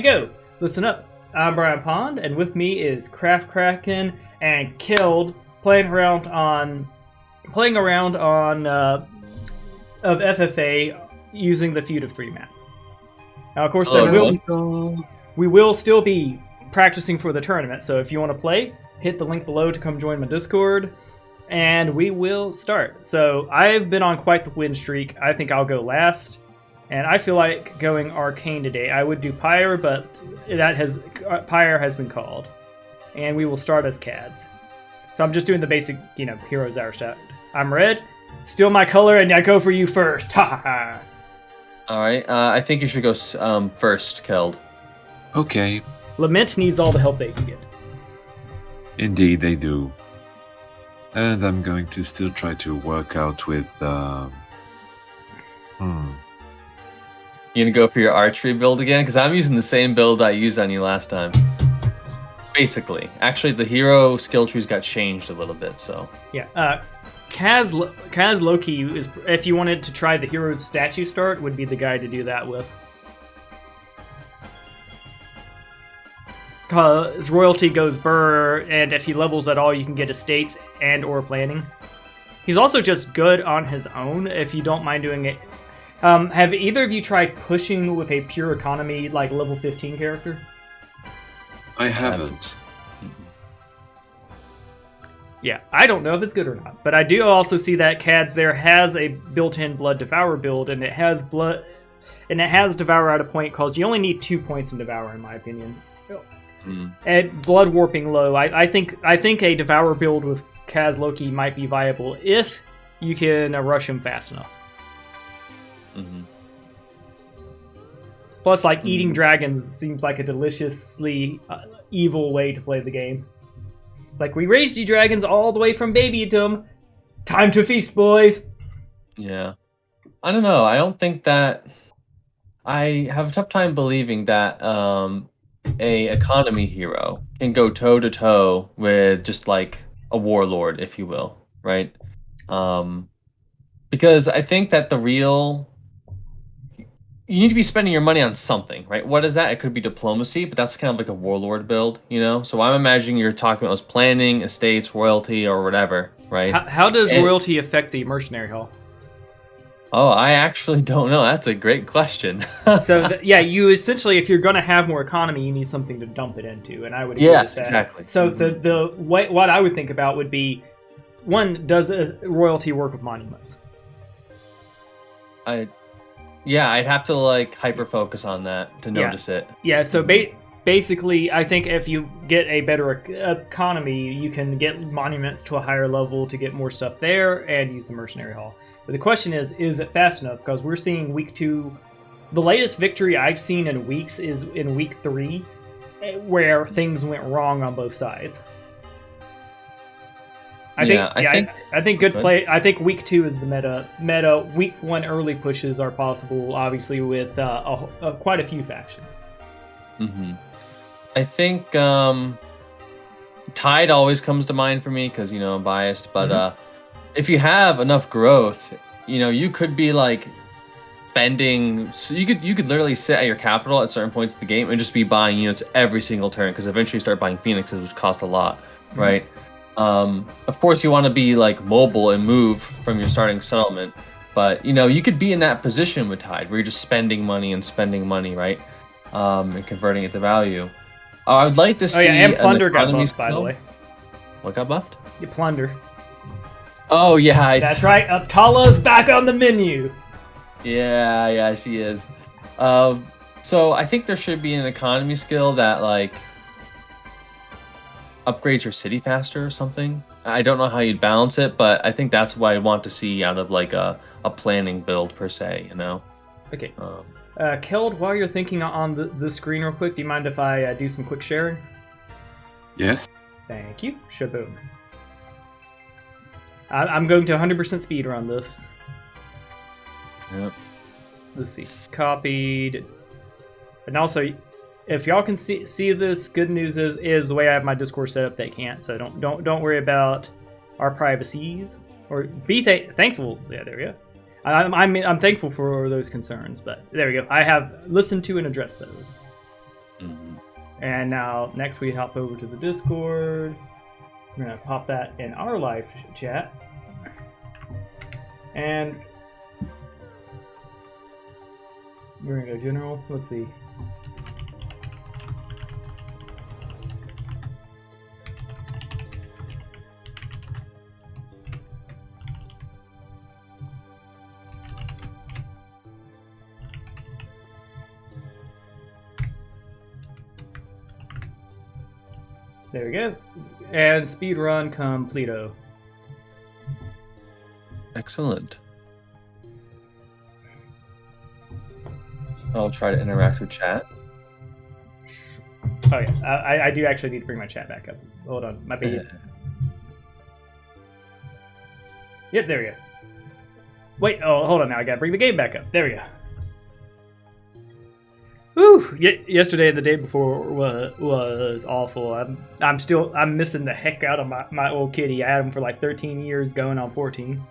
go. Listen up. I'm Brian Pond, and with me is KraftKracken and Keld playing around on of FFA using the Feud of 3 map. Now, of course, we will still be practicing for the tournament, so if you want to play, hit the link below to come join my Discord, and we will start. So I've been on quite the win streak. I think I'll go last, and I feel like going Arcane today. I would do Pyre, but Pyre has been called, and we will start as Cads. So I'm just doing the basic, heroes that are stat. I'm red, steal my color, and I go for you first. Ha ha. All right, I think you should go first, Keld. Okay. Lament needs all the help they can get. Indeed, they do. And I'm going to still try to work out with... You gonna go for your archery build again? Because I'm using the same build I used on you last time. Basically. Actually, the hero skill trees got changed a little bit, so... Yeah, Kaz Loki is, if you wanted to try the hero's statue start, would be the guy to do that with. His royalty goes burr, and if he levels at all, you can get estates and or planning. He's also just good on his own, if you don't mind doing it. Have either of you tried pushing with a pure economy, like level 15 character? I haven't. Yeah, I don't know if it's good or not, but I do also see that Cads there has a built-in Blood Devour build, and it has Devour at a point called you only need 2 points in Devour, in my opinion. And Blood Warping low. I think a Devour build with Kaz Loki might be viable if you can rush him fast enough. Plus, eating dragons seems like a deliciously evil way to play the game. It's like, we raised you dragons all the way from babydom. Time to feast, boys! Yeah. I don't know. I don't think that... I have a tough time believing that a economy hero can go toe-to-toe with just, a warlord, if you will, right? Because I think that the real... You need to be spending your money on something, right? What is that? It could be diplomacy, but that's kind of like a warlord build, So I'm imagining you're talking about planning, estates, royalty, or whatever, right? How does royalty affect the mercenary hall? Oh, I actually don't know. That's a great question. So, you essentially, if you're going to have more economy, you need something to dump it into, and I would agree with that. Exactly. So what I would think about would be, one, does royalty work with monuments? Yeah, I'd have to hyper focus on that to notice it. Yeah, so basically, I think if you get a better economy, you can get monuments to a higher level to get more stuff there and use the mercenary hall. But the question is it fast enough? Because we're seeing week 2. The latest victory I've seen in weeks is in week 3, where things went wrong on both sides. I think good play. I think week 2 is the meta. Week 1 early pushes are possible, obviously, with quite a few factions. I think Tide always comes to mind for me because I'm biased. But if you have enough growth, you could be spending. So you could literally sit at your capital at certain points of the game and just be buying units every single turn because eventually you start buying phoenixes, which cost a lot, right? Of course, you want to be mobile and move from your starting settlement, but you could be in that position with Tide where you're just spending money, right? And converting it to value. I would like to see. Oh yeah, and Plunder got buffed, by the way. What got buffed? You Plunder. Oh yeah, that's right. Uptala's back on the menu. Yeah, she is. So I think there should be an economy skill that upgrades your city faster or something. I don't know how you'd balance it, but I think that's what I want to see out of a planning build per se, Okay. Keld, while you're thinking on the screen real quick, do you mind if I do some quick sharing? Yes. Thank you. Shaboom. I'm going to 100% speed around this. Yep. Let's see. Copied. And also, if y'all can see this, good news is the way I have my Discord set up, they can't. So don't worry about our privacies, or be thankful. Yeah, there we go. I'm thankful for those concerns, but there we go. I have listened to and addressed those. And now, next we hop over to the Discord. We're going to pop that in our live chat. And we're going to go general. Let's see. There we go. And speedrun completo. Excellent. I'll try to interact with chat. Oh yeah, I do actually need to bring my chat back up. Hold on, my bad. Yep, there we go. Wait, oh, hold on now. I gotta bring the game back up. There we go. Whew! Yesterday and the day before was awful. I'm missing the heck out of my old kitty. I had him for like 13 years, going on 14.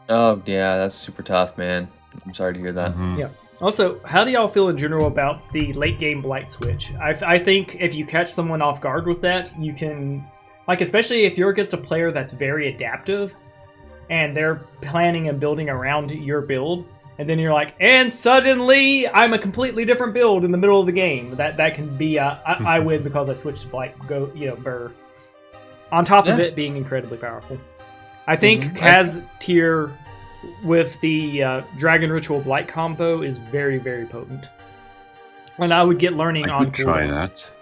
Oh yeah, that's super tough, man. I'm sorry to hear that. Yeah. Also, how do y'all feel in general about the late game blight switch? I think if you catch someone off guard with that, you can, like, especially if you're against a player that's very adaptive, and they're planning and building around your build. And then you're like, and suddenly I'm a completely different build in the middle of the game. That can be I win because I switched to Blight. Go, burr. On top of it being incredibly powerful, I think Kaz tier with the Dragon Ritual Blight combo is very, very potent. And I would get learning on cooldown. Try that.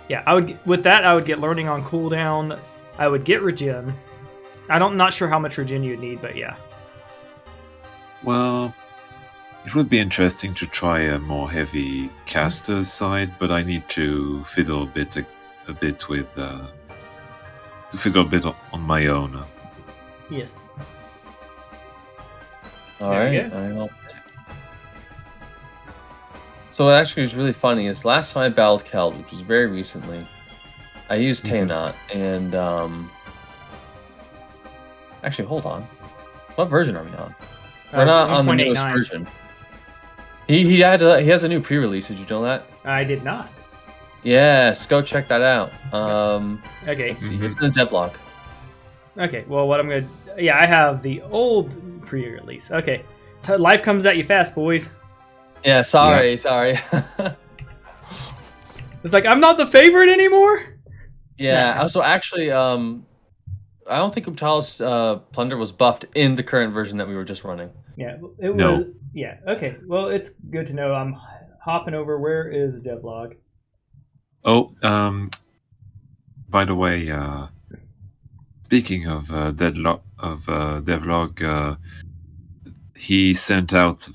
Yeah, I would get learning on cooldown. I would get regen. I'm not sure how much regen you'd need, but yeah. Well, it would be interesting to try a more heavy caster side, but I need to fiddle a bit with on my own. Yes. All right. So what actually was really funny is last time I battled Keld, which was very recently, I used Taynot, and actually, hold on. What version are we on? We're not on the newest version. He has a new pre-release. Did you know that? I did not. Yes, go check that out. Okay. Let's see, it's in the devlog. Okay, well, I have the old pre-release. Okay, life comes at you fast, boys. Yeah, sorry. It's like, I'm not the favorite anymore? Yeah, nah. So actually, I don't think Uptal's Plunder was buffed in the current version that we were just running. Yeah, it was. Yeah, okay. Well, it's good to know. I'm hopping over. Where is devlog? Oh, by the way, speaking of devlog, he sent out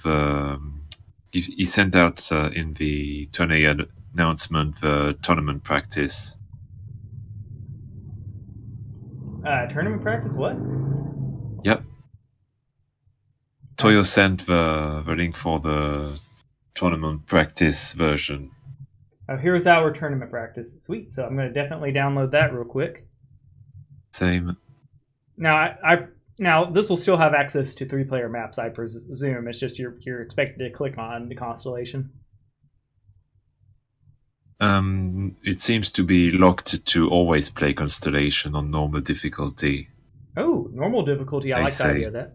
in the tourney announcement the tournament practice. Tournament practice? What? Yep. Toyo sent the link for the tournament practice version. Oh, here's our tournament practice. Sweet. So I'm going to definitely download that real quick. Same. Now, now this will still have access to 3-player maps, I presume. It's just you're expected to click on the constellation. It seems to be locked to always play Constellation on normal difficulty. Oh, normal difficulty. I like the idea of that.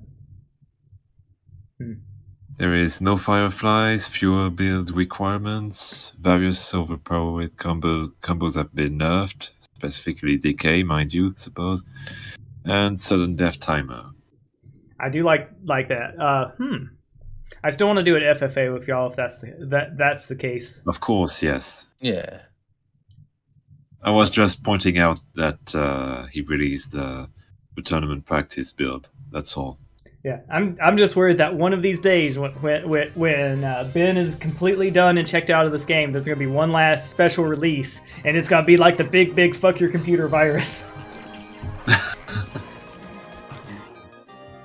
There is no fireflies, fewer build requirements, various overpowered combos have been nerfed, specifically decay, mind you, suppose, and sudden death timer. I do like that. I still want to do an FFA with y'all if that's the case. Of course, yes. Yeah. I was just pointing out that he released the tournament practice build. That's all. Yeah, I'm just worried that one of these days, when Ben is completely done and checked out of this game, there's gonna be one last special release, and it's gonna be like the big fuck your computer virus.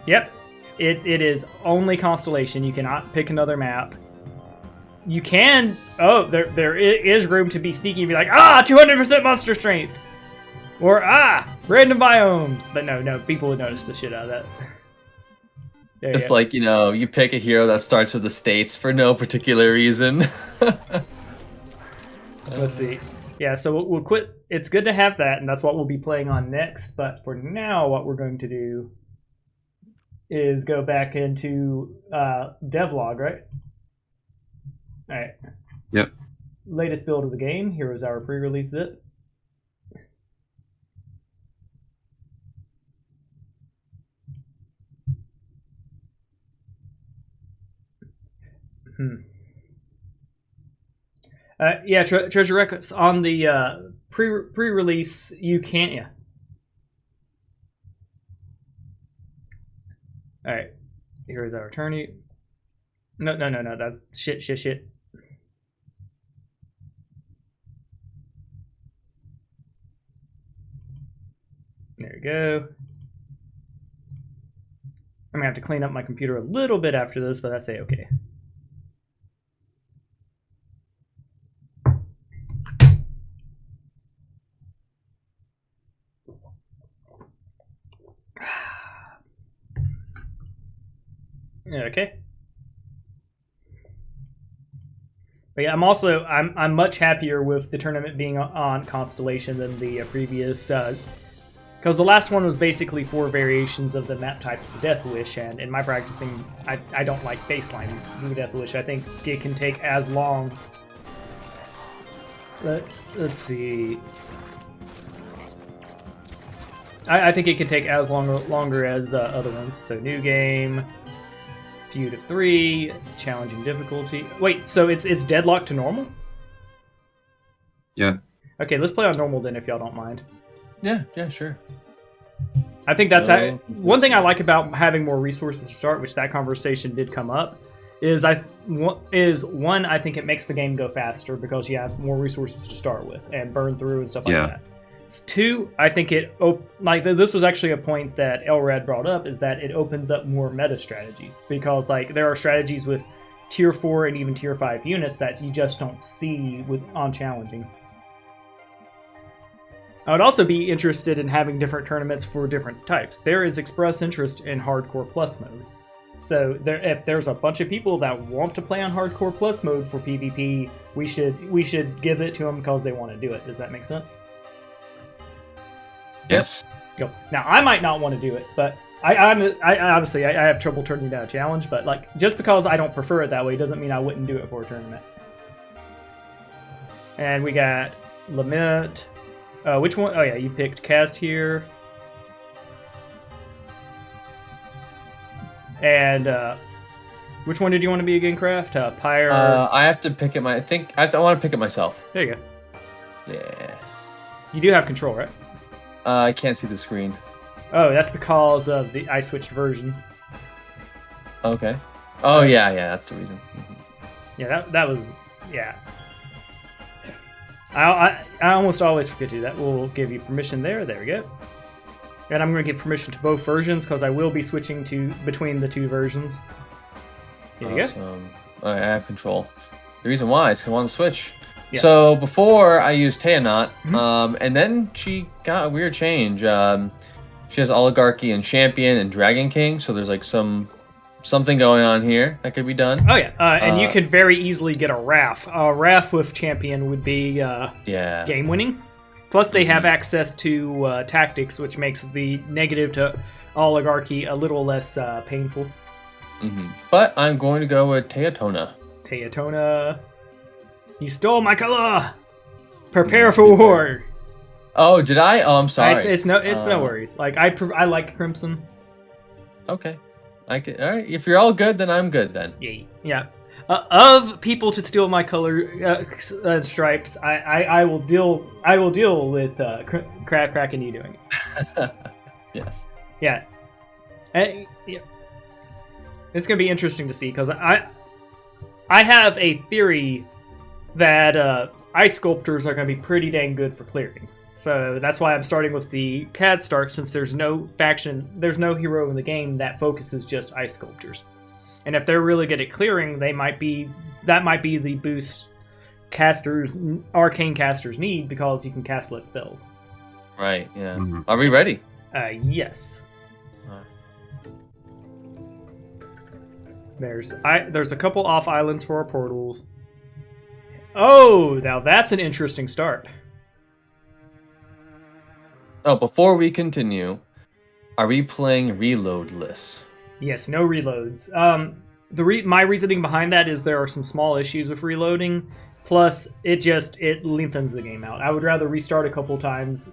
Yep, it is only Constellation. You cannot pick another map. You can. Oh, there is room to be sneaky and be like, 200% monster strength, or random biomes. But no, people would notice the shit out of that. It's like, you pick a hero that starts with the states for no particular reason. Let's see. Yeah, so we'll quit. It's good to have that, and that's what we'll be playing on next. But for now, what we're going to do is go back into devlog, right? All right. Yep. Latest build of the game. Here is our pre-release zip. Yeah, Treasure Records on the pre-release. You can't. Yeah. All right. Here is our attorney. No. That's shit. There we go. I'm gonna have to clean up my computer a little bit after this, but that's okay. Okay. But yeah, I'm much happier with the tournament being on Constellation than the previous, because the last one was basically 4 variations of the map type of Death Wish, and in my practicing, I don't like baseline Death Wish. I think it can take as long. Let's see. I think it can take as longer as other ones. So new game. Feud of 3, challenging difficulty. Wait, so it's deadlocked to normal? Yeah. Okay, let's play on normal then, if y'all don't mind. Yeah, sure. I think that's one thing I like about having more resources to start, which that conversation did come up, is one, I think it makes the game go faster because you have more resources to start with and burn through and stuff like that. 2, I think this was actually a point that Elrad brought up, is that it opens up more meta strategies, because there are strategies with tier 4 and even tier 5 units that you just don't see on challenging. I would also be interested in having different tournaments for different types. There is express interest in Hardcore Plus mode. So if there's a bunch of people that want to play on Hardcore Plus mode for PvP, we should give it to them because they want to do it. Does that make sense? Yes. Go. Now, I might not want to do it, but I obviously have trouble turning down a challenge, but just because I don't prefer it that way doesn't mean I wouldn't do it for a tournament. And we got Lament. Which one? Oh yeah, you picked Cast here. And which one did you want to be again, Kraft? Pyre. I have to pick it. I want to pick it myself. There you go. Yeah. You do have control, right? I can't see the screen. Oh, that's because of I switched versions. Okay. Oh yeah, that's the reason. Mm-hmm. Yeah, that was I almost always forget to do that. We'll give you permission there. There we go. And I'm going to give permission to both versions because I will be switching between the 2 versions. Here you go. I have control. The reason why is because I want to switch. Yeah. So before I used Teonot, and then she got a weird change. She has Oligarchy and Champion and Dragon King, so there's something going on here that could be done. Oh yeah, and you could very easily get a Wrath. A Wrath with Champion would be game winning. Plus they have access to tactics, which makes the negative to Oligarchy a little less painful. But I'm going to go with Teotona. Teotona. You stole my color! Prepare for war! Oh, did I? Oh, I'm sorry. It's no worries. I like Crimson. Okay. All right. If you're all good, then I'm good then. Yeah. Of people to steal my color stripes, I will deal with KraftKracken you doing it. Yes. Yeah. Yeah. It's gonna be interesting to see because I have a theory that ice sculptors are going to be pretty dang good for clearing. So that's why I'm starting with the CAD start, since there's no hero in the game that focuses just ice sculptors. And if they're really good at clearing, that might be the boost arcane casters need, because you can cast less spells. Right, yeah. Are we ready? Yes. There's a couple off islands for our portals. Oh, now that's an interesting start. Oh, before we continue, are we playing reloadless? Yes, no reloads. My reasoning behind that is there are some small issues with reloading. Plus, it lengthens the game out. I would rather restart a couple times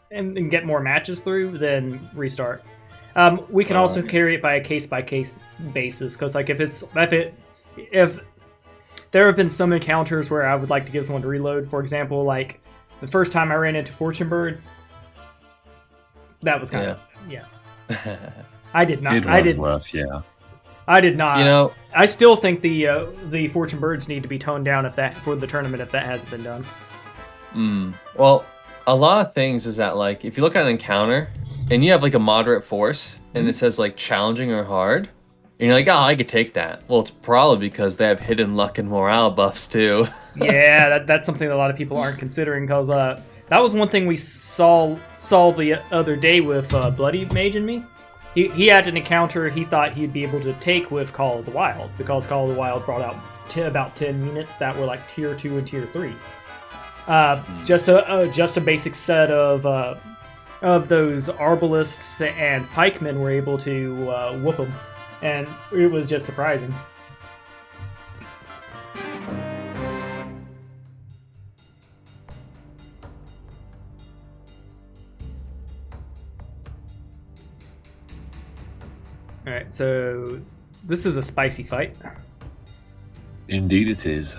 and get more matches through than restart. We can also carry it by a case-by-case basis, because like if there have been some encounters where I would like to give someone to reload. For example, like the first time I ran into fortune birds, that was kind of I did not. It was rough, yeah. I did not. You know, I still think the fortune birds need to be toned down for the tournament if that hasn't been done. Well, a lot of things is that like if you look at an encounter and you have like a moderate force and it says like challenging or hard, and you're like, oh, I could take that. Well, it's probably because they have hidden luck and morale buffs too. Yeah, that's something that a lot of people aren't considering, because that was one thing we saw the other day with Bloody Mage and me. He had an encounter he thought he'd be able to take with Call of the Wild, because Call of the Wild brought out about 10 units that were like tier 2 and tier 3. Just a basic set of those arbalists and pikemen were able to whoop them, and it was just surprising. Alright, so this is a spicy fight. Indeed it is.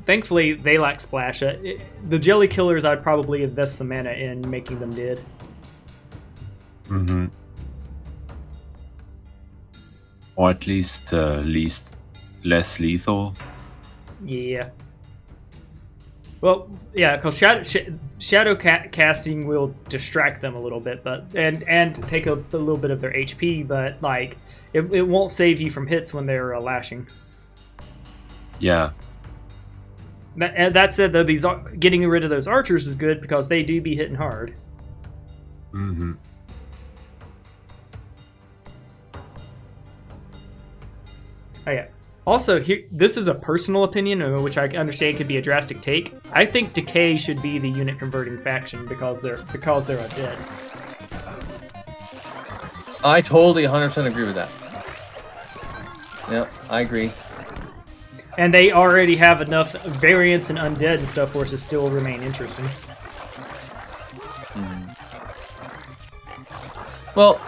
Thankfully, they lack splash. The jelly killers, I'd probably invest some mana in making them dead. Mm-hmm. Or at least less lethal. Yeah. Well, yeah, because shadow casting will distract them a little bit, but and take a little bit of their HP, but like it won't save you from hits when they're lashing. Yeah. That said, though, getting rid of those archers is good because they do be hitting hard. Mm-hmm. Oh yeah. Also, this is a personal opinion, which I understand could be a drastic take. I think Decay should be the unit converting faction because they're undead. I totally 100% agree with that. Yep, I agree. And they already have enough variance and undead and stuff for it to still remain interesting. Well,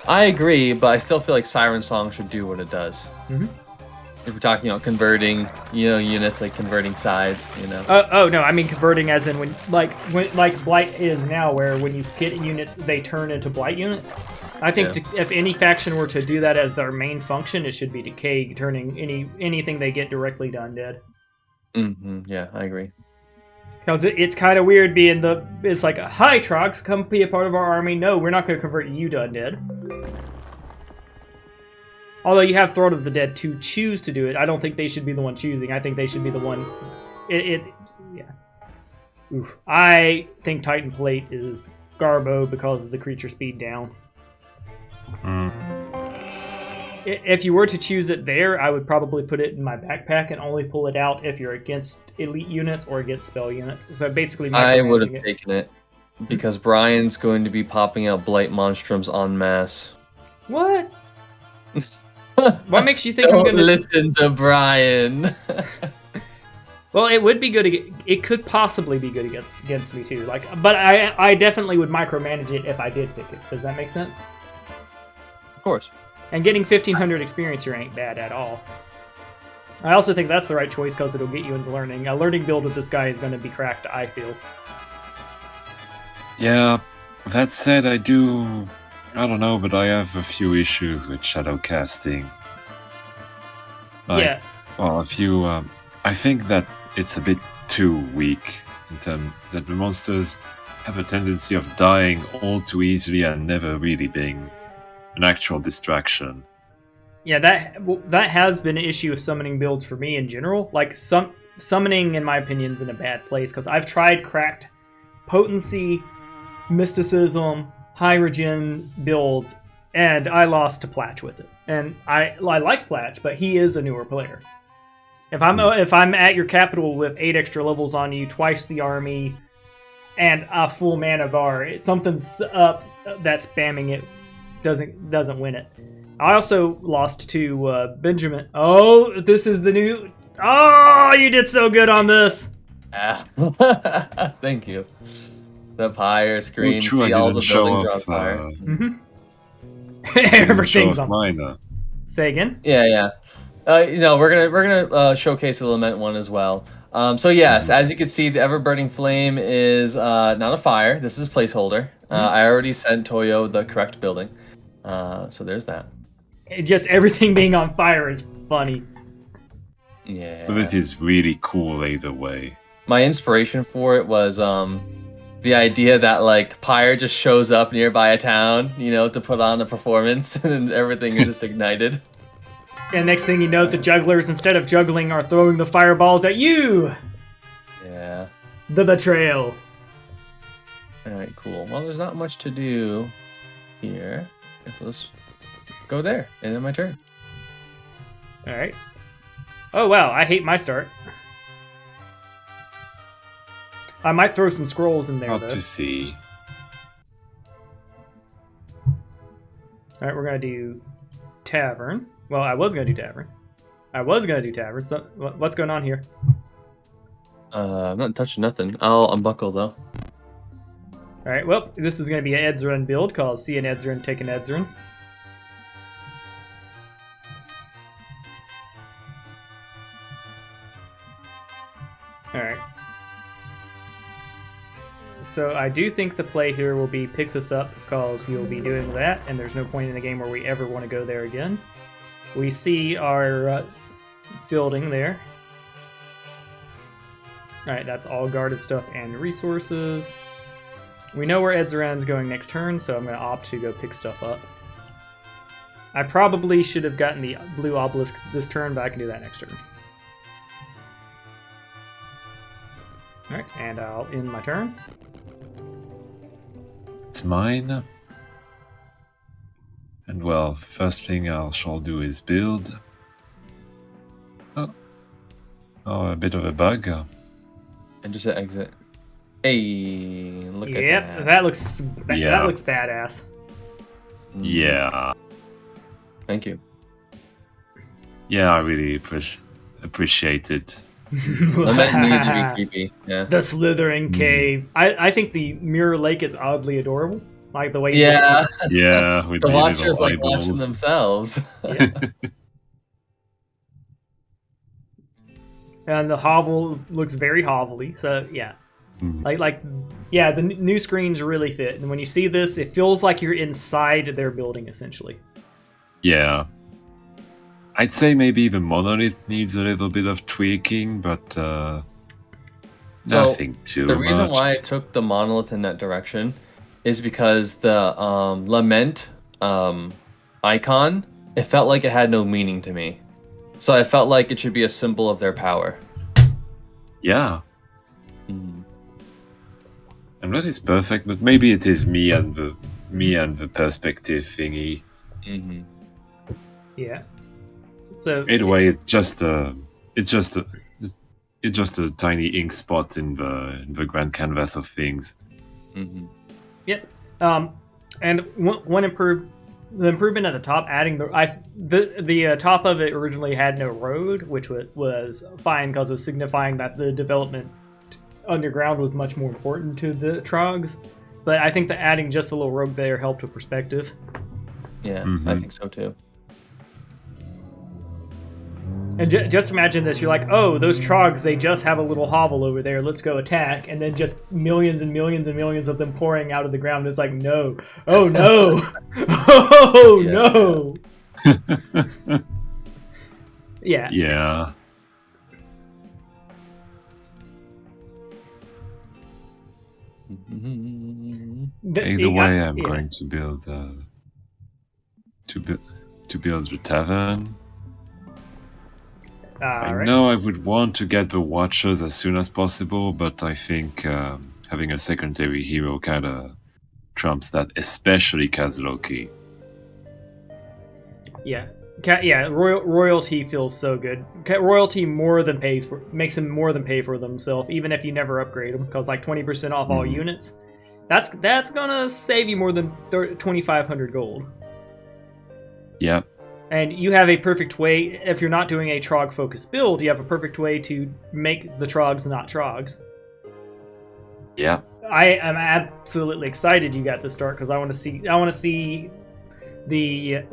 I agree, but I still feel like Siren Song should do what it does. Mm-hmm. If we're talking, converting, units, like converting sides, Oh no, I mean converting as in when Blight is now, where when you get units, they turn into Blight units. I think if any faction were to do that as their main function, it should be Decay, turning anything they get directly to undead. Mm-hmm. Yeah, I agree. Because it's kind of weird being it's like, hi Trox, come be a part of our army. No, we're not going to convert you to undead. Although you have Throne of the Dead to choose to do it, I don't think they should be the one choosing. I think they should be the one. Yeah. Oof. I think Titan Plate is Garbo because of the creature speed down. If you were to choose it there, I would probably put it in my backpack and only pull it out if you're against elite units or against spell units. So basically, I would have taken it because Brian's going to be popping out Blight Monstroms en masse. What? What makes you think Don't I'm gonna listen to Brian? Well, it would be good. It could possibly be good against me too. But I definitely would micromanage it if I did pick it. Does that make sense? Of course. And getting 1,500 experience here ain't bad at all. I also think that's the right choice because it'll get you into learning. A learning build with this guy is going to be cracked, I feel. Yeah, that said, I don't know, but I have a few issues with shadow casting. Yeah. Well, a few. I think that it's a bit too weak in terms that the monsters have a tendency of dying all too easily and never really being an actual distraction. Yeah, that has been an issue with summoning builds for me in general. Like, summoning, in my opinion, is in a bad place, because I've tried cracked potency, mysticism, high regen builds, and I lost to Platch with it. And I like Platch, but he is a newer player. If I'm at your capital with 8 extra levels on you, twice the army, and a full mana bar, something's up that's spamming it doesn't win it. I also lost to Benjamin. Oh, this is the new. Oh, you did so good on this. Thank you. The fire screen. True, see I all didn't the show buildings are on off. fire. Everything's on. Mine. Say again. Yeah. We're gonna showcase the lament one as well. So yes, as you can see, the ever-burning flame is not a fire. This is placeholder. I already sent Toyo the correct building. So there's that. Just everything being on fire is funny. Yeah. But it is really cool either way. My inspiration for it was the idea that like Pyre just shows up nearby a town, to put on a performance, and everything is just ignited. And next thing you know, the jugglers, instead of juggling, are throwing the fireballs at you! Yeah. The betrayal. Alright, cool. Well, there's not much to do here. Let's go there, and then my turn. Alright. Oh wow, I hate my start. I might throw some scrolls in there, Hard though. to see. Alright, we're gonna do Tavern. Well, I was gonna do Tavern. So, what's going on here? I'm not touching nothing. I'll unbuckle, though. Alright, well, this is gonna be an Edzuran build called See an Edzuran, Take an Edzuran. Alright. So I do think the play here will be pick this up because we will be doing that, and there's no point in the game where we ever want to go there again. We see our building there. Alright, that's all guarded stuff and resources. We know where Edzuran's going next turn, so I'm going to opt to go pick stuff up. I probably should have gotten the blue obelisk this turn, but I can do that next turn. Alright, and I'll end my turn. It's mine. And well, first thing I shall do is build. Oh, a bit of a bug. And just exit. Hey, look at that. Yep, that looks badass. Yeah. Thank you. Yeah, I really appreciate it. Lament need to be creepy. Yeah. The slithering cave. I think the mirror lake is oddly adorable. Like the way Yeah. Yeah, with The the watchers little like watching eyeballs. themselves. Yeah. And the hovel looks very hovelly, so yeah. The new screens really fit. And when you see this, it feels like you're inside their building, essentially. Yeah. I'd say maybe the monolith needs a little bit of tweaking, but nothing too much. The reason why I took the monolith in that direction is because the lament icon, it felt like it had no meaning to me. So I felt like it should be a symbol of their power. Yeah. And that is perfect, but maybe it is me and the perspective thingy. Mm-hmm. Yeah. So Either way, it's just a tiny ink spot in the grand canvas of things. Mm-hmm. Yep. And one improvement at the top, adding the top of it originally had no road, which was fine because it was signifying that the development underground was much more important to the Trogs. But I think that adding just a little road there helped with perspective. Yeah, I think so too. And just imagine this, you're like, oh, those Trogs, they just have a little hovel over there, let's go attack, and then just millions and millions and millions of them pouring out of the ground. It's like, no, oh no, oh no. Yeah. Yeah. Either way, I'm going to build the tavern. I know I would want to get the Watchers as soon as possible, but I think having a secondary hero kind of trumps that, especially Kazuloki. Yeah. Royalty feels so good. Royalty makes him more than pay for themselves, even if you never upgrade them, because like 20% off all units. That's gonna save you more than 2,500 gold. Yep. And you have a perfect way, if you're not doing a Trog focused build, you have a perfect way to make the Trogs not Trogs. Yeah. I am absolutely excited you got this start because I want to see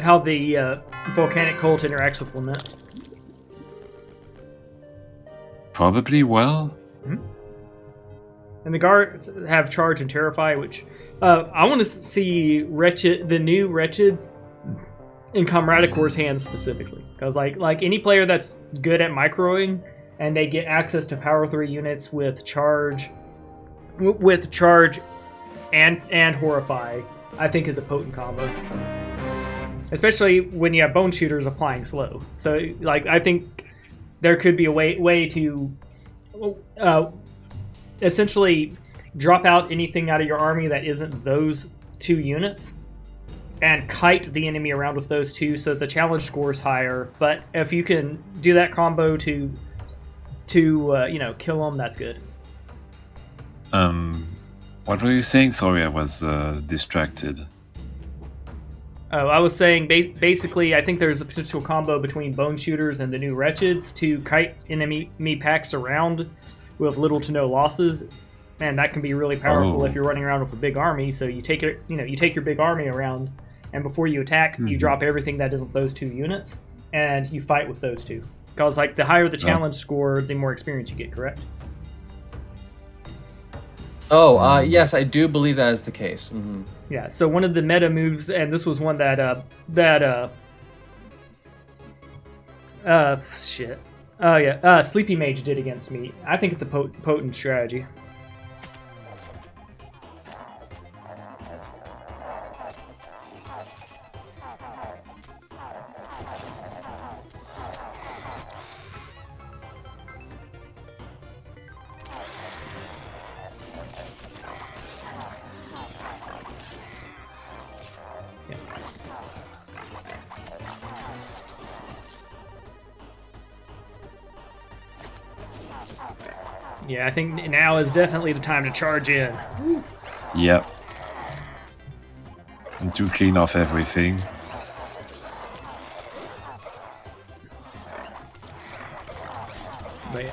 how the volcanic cult interacts with Lament. Probably well. And the guards have Charge and Terrify, which I want to see the new Wretched in Comradic War's hands specifically, because like any player that's good at microing and they get access to Power 3 units with Charge and Horrify, I think is a potent combo. Especially when you have Bone Shooters applying slow. So like I think there could be a way to essentially drop out anything out of your army that isn't those 2 units and kite the enemy around with those 2 so the challenge score is higher. But if you can do that combo to kill them, that's good. What were you saying? Sorry, I was distracted. Oh, I was saying basically I think there's a potential combo between Bone Shooters and the new Wretcheds to kite enemy packs around with little to no losses. Man, that can be really powerful if you're running around with a big army. So you take your big army around, and before you attack, you drop everything that isn't those 2 units, and you fight with those 2. Because like the higher the challenge score, the more experience you get. Correct? Oh, yes, I do believe that is the case. Mm-hmm. Yeah. So one of the meta moves, and this was one that Sleepy Mage did against me. I think it's a potent strategy. Yeah, I think now is definitely the time to charge in. Yep. And to clean off everything. But yeah.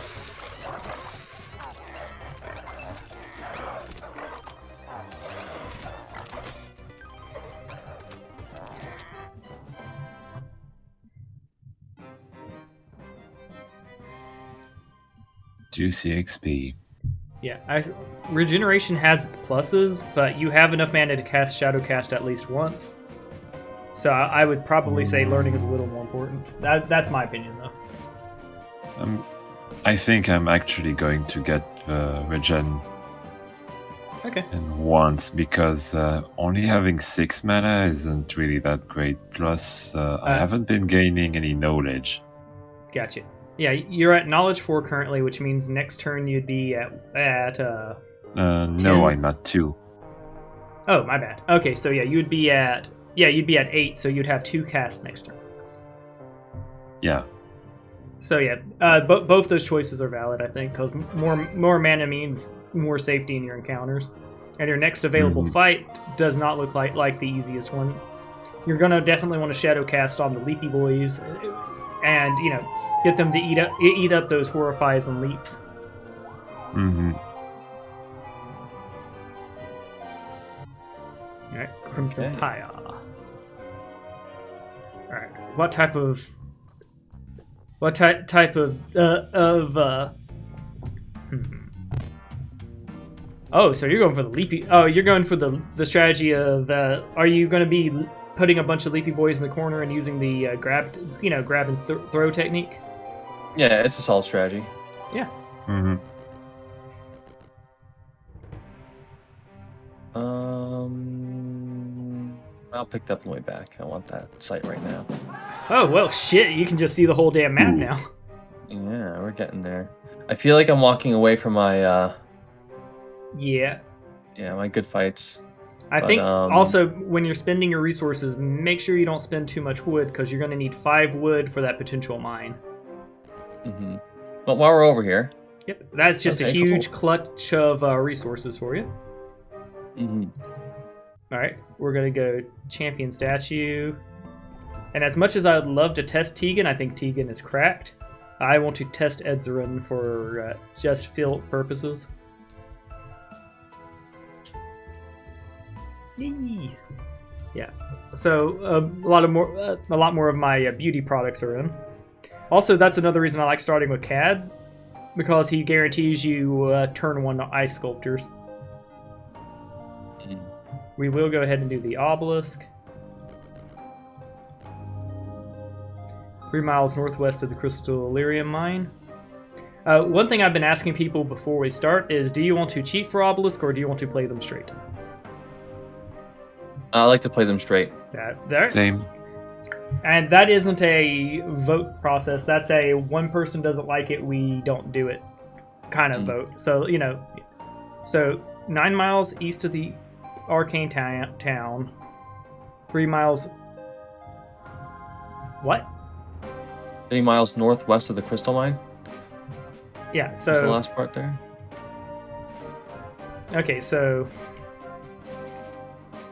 Juicy XP. Yeah, regeneration has its pluses, but you have enough mana to cast Shadowcast at least once. So I would probably say learning is a little more important. That's my opinion, though. I think I'm actually going to get regen in once, because only having 6 mana isn't really that great. Plus, I haven't been gaining any knowledge. Gotcha. Yeah, you're at Knowledge 4 currently, which means next turn you'd be at no, I'm at 2. Oh, my bad. Okay, so you'd be at 8, so you'd have 2 casts next turn. Yeah. So yeah, both those choices are valid, I think, because more mana means more safety in your encounters, and your next available fight does not look like the easiest one. You're gonna definitely want to shadow cast on the Leapy Boys, and get them to eat up those Horrifies and Leaps. Mm-hmm. All right, Crimson Haya. All right, what type of Oh, so you're going for the Leapy. Oh, you're going for the strategy of are you going to be putting a bunch of Leapy Boys in the corner and using the grab and throw technique? Yeah, it's a solid strategy. Yeah. Mm-hmm. I'll pick that on the way back. I want that site right now. Oh, well, shit. You can just see the whole damn map now. Yeah, we're getting there. I feel like I'm walking away from my... Yeah. Yeah, my good fights. I think also when you're spending your resources, make sure you don't spend too much wood because you're going to need 5 wood for that potential mine. Mm-hmm. But while we're over here... Yep, that's just a huge clutch of resources for you. Mm-hmm. All right, we're going to go champion statue. And as much as I would love to test Tegan, I think Tegan is cracked. I want to test Edzuran for just field purposes. Yee. Yeah, so a lot more of my beauty products are in. Also, that's another reason I like starting with CADs, because he guarantees you turn 1 ice sculptures. Mm-hmm. We will go ahead and do the obelisk. 3 miles northwest of the Crystal Illyrium mine. One thing I've been asking people before we start is, do you want to cheat for obelisk or do you want to play them straight? I like to play them straight. Same. And that isn't a vote process. That's a one person doesn't like it, we don't do it kind of vote. So, you know, so 9 miles east of the Arcane town. 3 miles... What? 3 miles northwest of the crystal mine? Yeah, so... What's the last part there? Okay, so...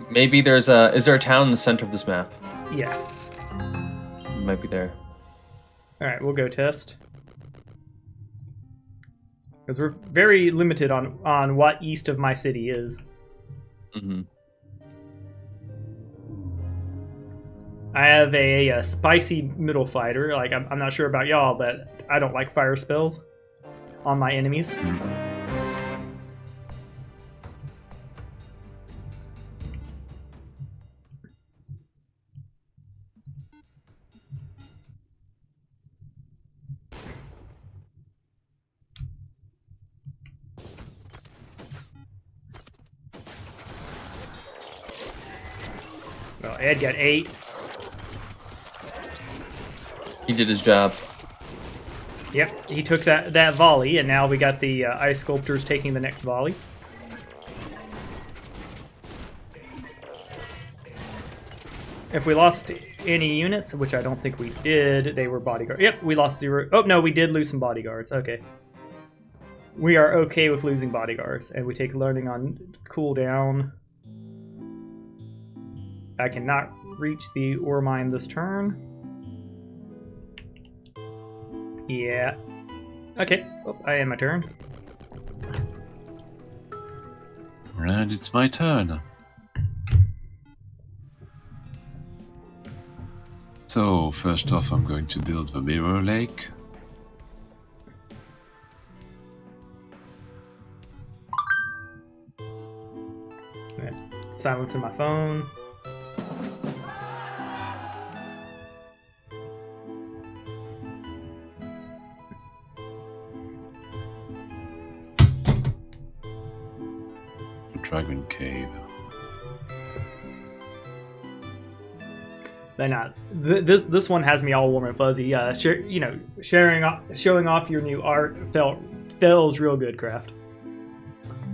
Maybe there's a... Is there a town in the center of this map? Yeah. It might be there. Alright, we'll go test. Because we're very limited on what east of my city is. Mm-hmm. I have a spicy middle fighter. Like, I'm not sure about y'all, but I don't like fire spells on my enemies. Well, Ed got 8. He did his job. Yep, he took that volley, and now we got the ice sculptors taking the next volley. If we lost any units, which I don't think we did, they were bodyguards. Yep, we lost 0. Oh, no, we did lose some bodyguards. Okay. We are okay with losing bodyguards, and we take learning on cooldown. I cannot reach the ore mine this turn. Yeah. Okay. Oh, I am my turn. And it's my turn. So, first off, I'm going to build the mirror lake. Right. Silencing my phone. Dragon Cave. They're not. This one has me all warm and fuzzy. You know, showing off your new art feels real good, Kraft.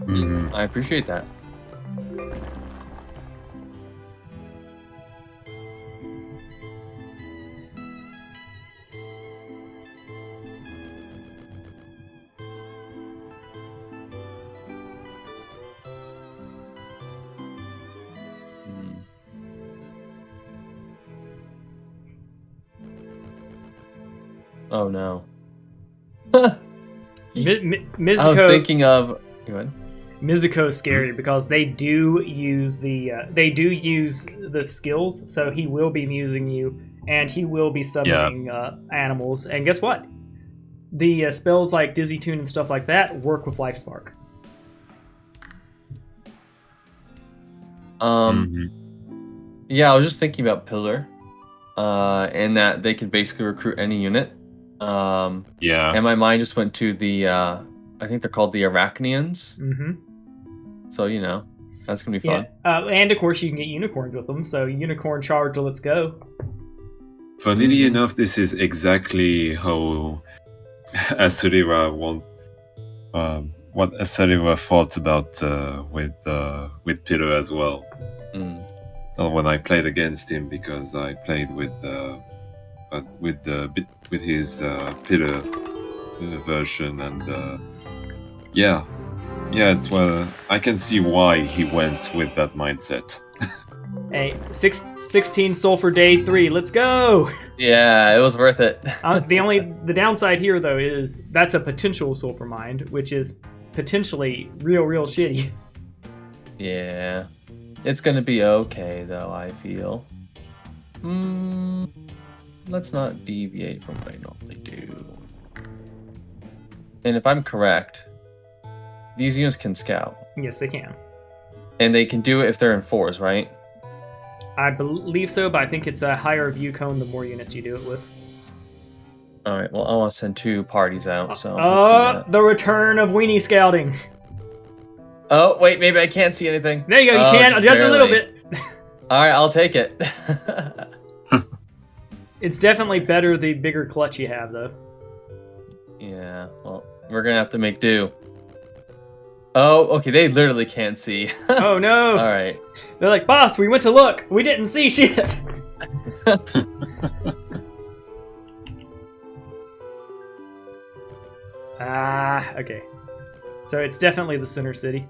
Mm-hmm. I appreciate that. Oh no. Mizuko, I was thinking of... Go ahead. Mizuko's scary because they do use the skills, so he will be musing you, and he will be summoning animals. And guess what? The spells like Dizzy Tune and stuff like that work with Life Spark. Yeah, I was just thinking about Pillar, and that they could basically recruit any unit. Yeah. And my mind just went to the, I think they're called the Arachnians. Mm-hmm. So, you know, that's going to be fun. Yeah. And, of course, you can get unicorns with them. So, unicorn charge, let's go. Funnily enough, this is exactly how Asurira what Asaliva thought about with Pillar as well. When I played against him, because I played with his Pillar version, and I can see why he went with that mindset. Hey, 16 sulfur day 3. Let's go. Yeah, it was worth it. The downside here though is that's a potential sulfur mine, which is potentially real shitty. Yeah, it's gonna be okay though. I feel. Let's not deviate from what I normally do. And if I'm correct, these units can scout. Yes, they can. And they can do it if they're in 4s, right? I believe so, but I think it's a higher view cone the more units you do it with. All right. Well, I want to send 2 parties out. So let's do that. The return of weenie scouting. Oh wait, maybe I can't see anything. There you go. You can just a little bit. All right, I'll take it. It's definitely better the bigger clutch you have, though. Yeah. Well, we're gonna have to make do. Oh, okay. They literally can't see. Oh no! All right. They're like, boss, we went to look. We didn't see shit. Okay. So it's definitely the center city.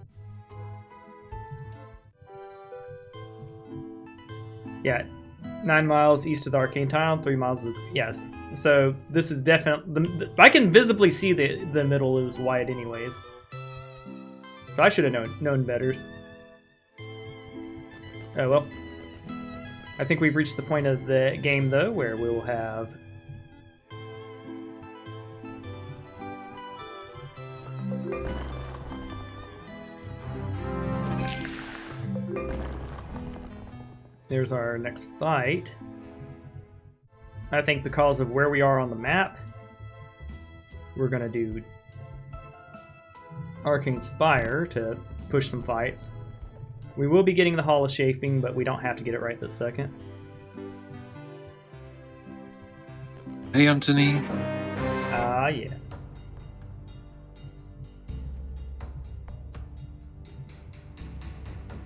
Yeah, 9 miles east of the arcane town, 3 miles of... Yes. So this is definitely... I can visibly see the middle is wide anyways. So I should have known betters. Oh well. I think we've reached the point of the game, though, where we'll have... There's our next fight. I think because of where we are on the map, we're going to do Arcane Spire to push some fights. We will be getting the Hall of Shaping, but we don't have to get it right this second. Hey, Anthony. Yeah.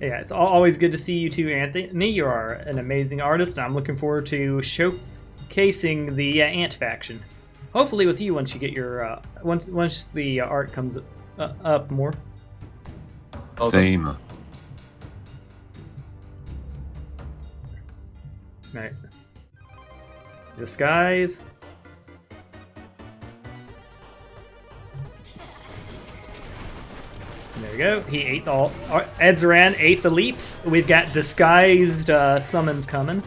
Yeah, it's always good to see you too, Anthony. You are an amazing artist, and I'm looking forward to showcasing the Ant faction. Hopefully with you once you get your once the art comes up more. Same. All right. Disguise. There we go. He ate all. Edzuran ate the leaps. We've got disguised summons coming.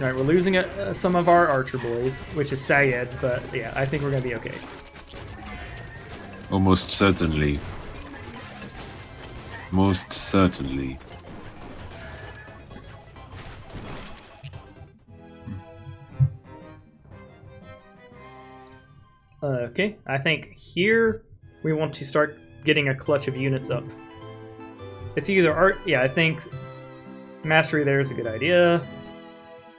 All right, we're losing some of our archer boys, which is Sayed's, but yeah, I think we're gonna be okay. Almost certainly. Most certainly. Okay, I think here we want to start getting a clutch of units up. It's either art. Yeah, I think mastery there is a good idea.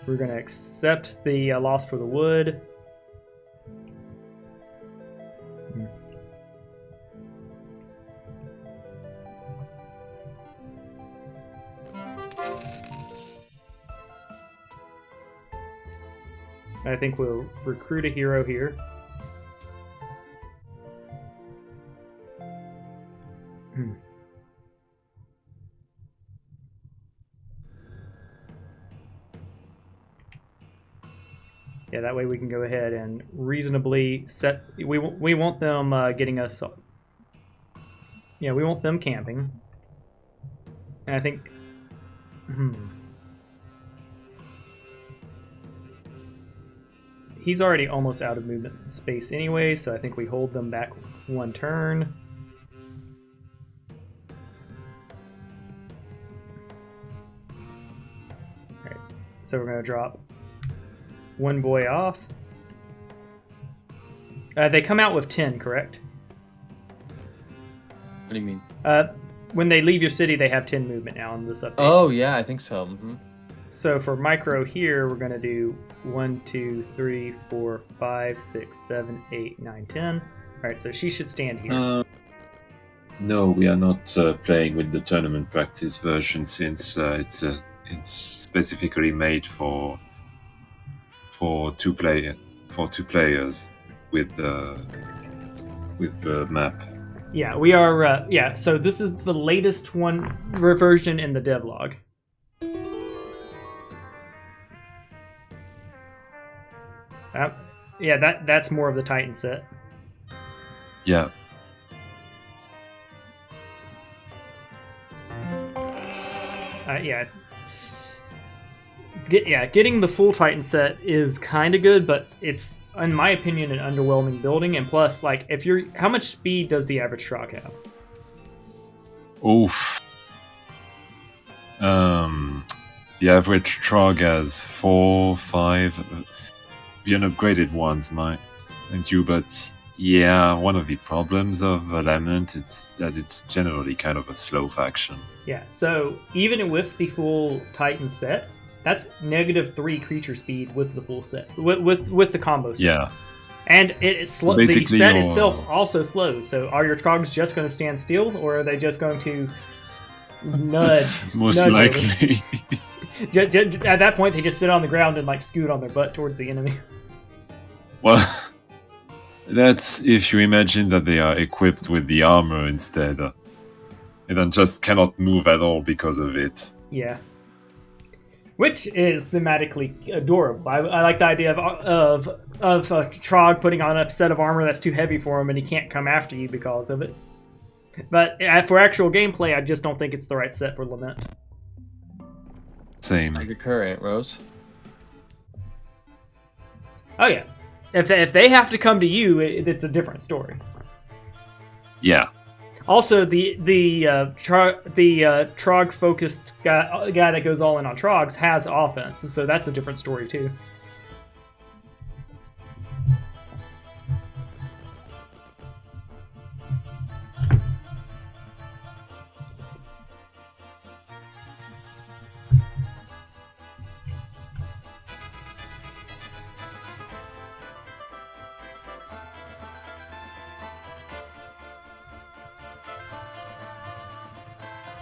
We're going to accept the loss for the wood. I think we'll recruit a hero here. Yeah, that way we can go ahead and reasonably set... We want them getting us... Yeah, we want them camping. And I think... He's already almost out of movement space anyway, so I think we hold them back 1 turn. Alright, so we're going to drop 1 boy off. They come out with 10, correct? What do you mean? When they leave your city, they have 10 movement now in this update. Oh, yeah, I think so. So for micro here, we're going to do 1, 2, 3, 4, 5, 6, 7, 8, 9, 10. All Alright, so she should stand here. No, we are not playing with the tournament practice version since it's specifically made for two players with the map. Yeah, we are. So this is the latest version in the devlog. That's more of the Titan set. Yeah. Getting the full Titan set is kind of good, but it's, in my opinion, an underwhelming building. And plus, like, how much speed does the average Trog have? Oof. The average Trog has 4, 5, the unupgraded ones, mind you, but yeah, one of the problems of Lament is that it's generally kind of a slow faction. Yeah, so even with the full Titan set, that's -3 creature speed with the full set, with the combo set. Yeah. And the set itself also slows, so are your Trogs just going to stand still, or are they just going to nudge? Most likely. At that point, they just sit on the ground and like scoot on their butt towards the enemy. Well, that's if you imagine that they are equipped with the armor instead. And then just cannot move at all because of it. Yeah. Which is thematically adorable. I like the idea of a Trog putting on a set of armor that's too heavy for him and he can't come after you because of it. But for actual gameplay, I just don't think it's the right set for Lament. Same. I concur, Aunt Rose. Oh yeah. If they have to come to you, it's a different story. Yeah. Also, the Trog focused guy that goes all in on Trogs has offense, and so that's a different story too.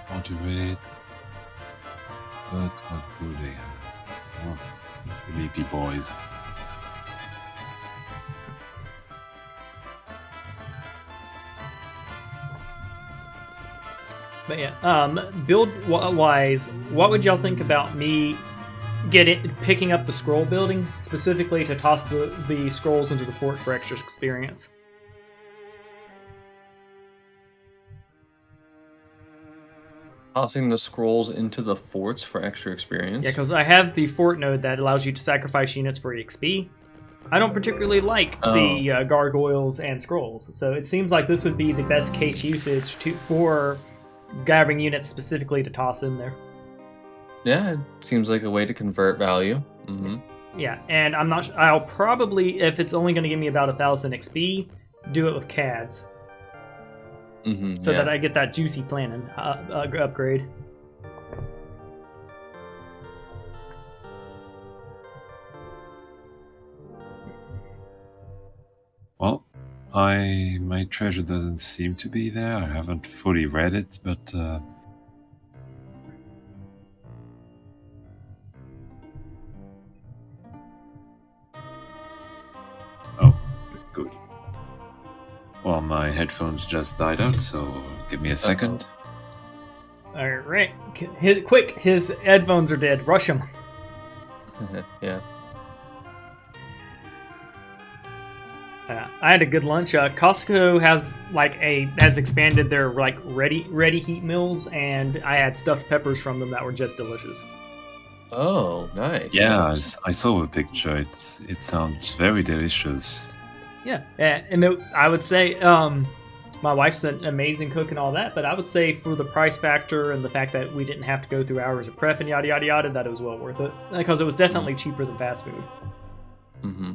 Motivate. But what do they have? Oh, sleepy boys. But yeah, build-wise, what would y'all think about me picking up the scroll building, specifically to toss the scrolls into the fort for extra experience? Tossing the scrolls into the forts for extra experience? Yeah, because I have the fort node that allows you to sacrifice units for EXP. I don't particularly like the gargoyles and scrolls, so it seems like this would be the best case usage for gathering units specifically to toss in there. Yeah, it seems like a way to convert value. Mm-hmm. Yeah, and I'll probably, if it's only going to give me about 1,000 XP, do it with CADs. So that I get that juicy planning upgrade. Well, my treasure doesn't seem to be there. I haven't fully read it, but oh, good. Well, my headphones just died out, so give me a second. Alright. Quick, his headphones are dead. Rush him. Yeah. I had a good lunch. Costco has expanded their ready heat meals, and I had stuffed peppers from them that were just delicious. Oh, nice. Yeah, I saw the picture. It sounds very delicious. Yeah, and I would say my wife's an amazing cook and all that, but I would say for the price factor and the fact that we didn't have to go through hours of prep and yada yada yada, that it was well worth it, because it was definitely cheaper than fast food. Mm-hmm.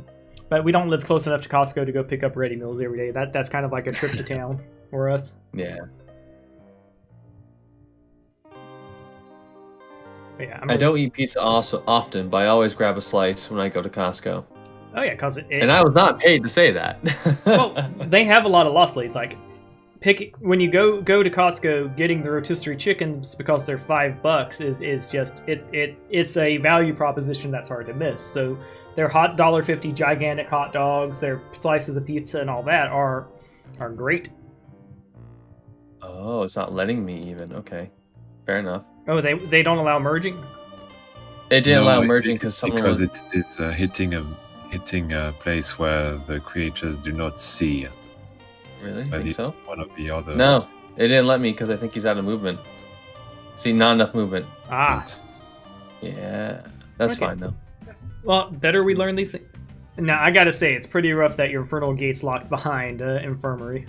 But we don't live close enough to Costco to go pick up ready meals every day. That's kind of like a trip to town for us. Yeah. But yeah, I don't eat pizza often, but I always grab a slice when I go to Costco. Oh yeah, because and I was not paid to say that. well, they have a lot of loss leads. Like, when you go to Costco, getting the rotisserie chickens because they're $5 is just it's a value proposition that's hard to miss. So their hot $1.50 gigantic hot dogs, their slices of pizza, and all that are great. Oh, it's not letting me even. Okay, fair enough. Oh, they don't allow merging. It didn't allow merging because it is hitting a place where the creatures do not see. Really? I think so? One of the other. No, it didn't let me because I think he's out of movement. See, not enough movement. Ah. Yeah, that's fine though. Well, better we learn these things. Now, I gotta say, it's pretty rough that your Infernal Gate's locked behind Infirmary.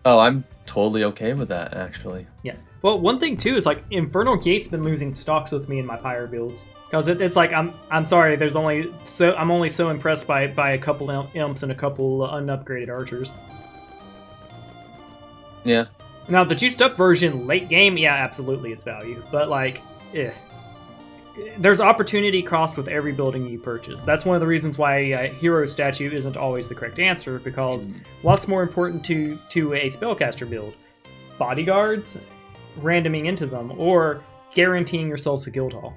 Oh, I'm totally okay with that, actually. Yeah. Well, one thing too is like Infernal Gate's been losing stocks with me in my pyre builds because it's like I'm sorry. I'm only so impressed by a couple imps and a couple unupgraded archers. Yeah. Now the juiced up version late game, yeah, absolutely it's value, but like, there's opportunity cost with every building you purchase. That's one of the reasons why hero statue isn't always the correct answer, because what's more important to a spellcaster build? Bodyguards, randoming into them, or guaranteeing yourselves a guild hall.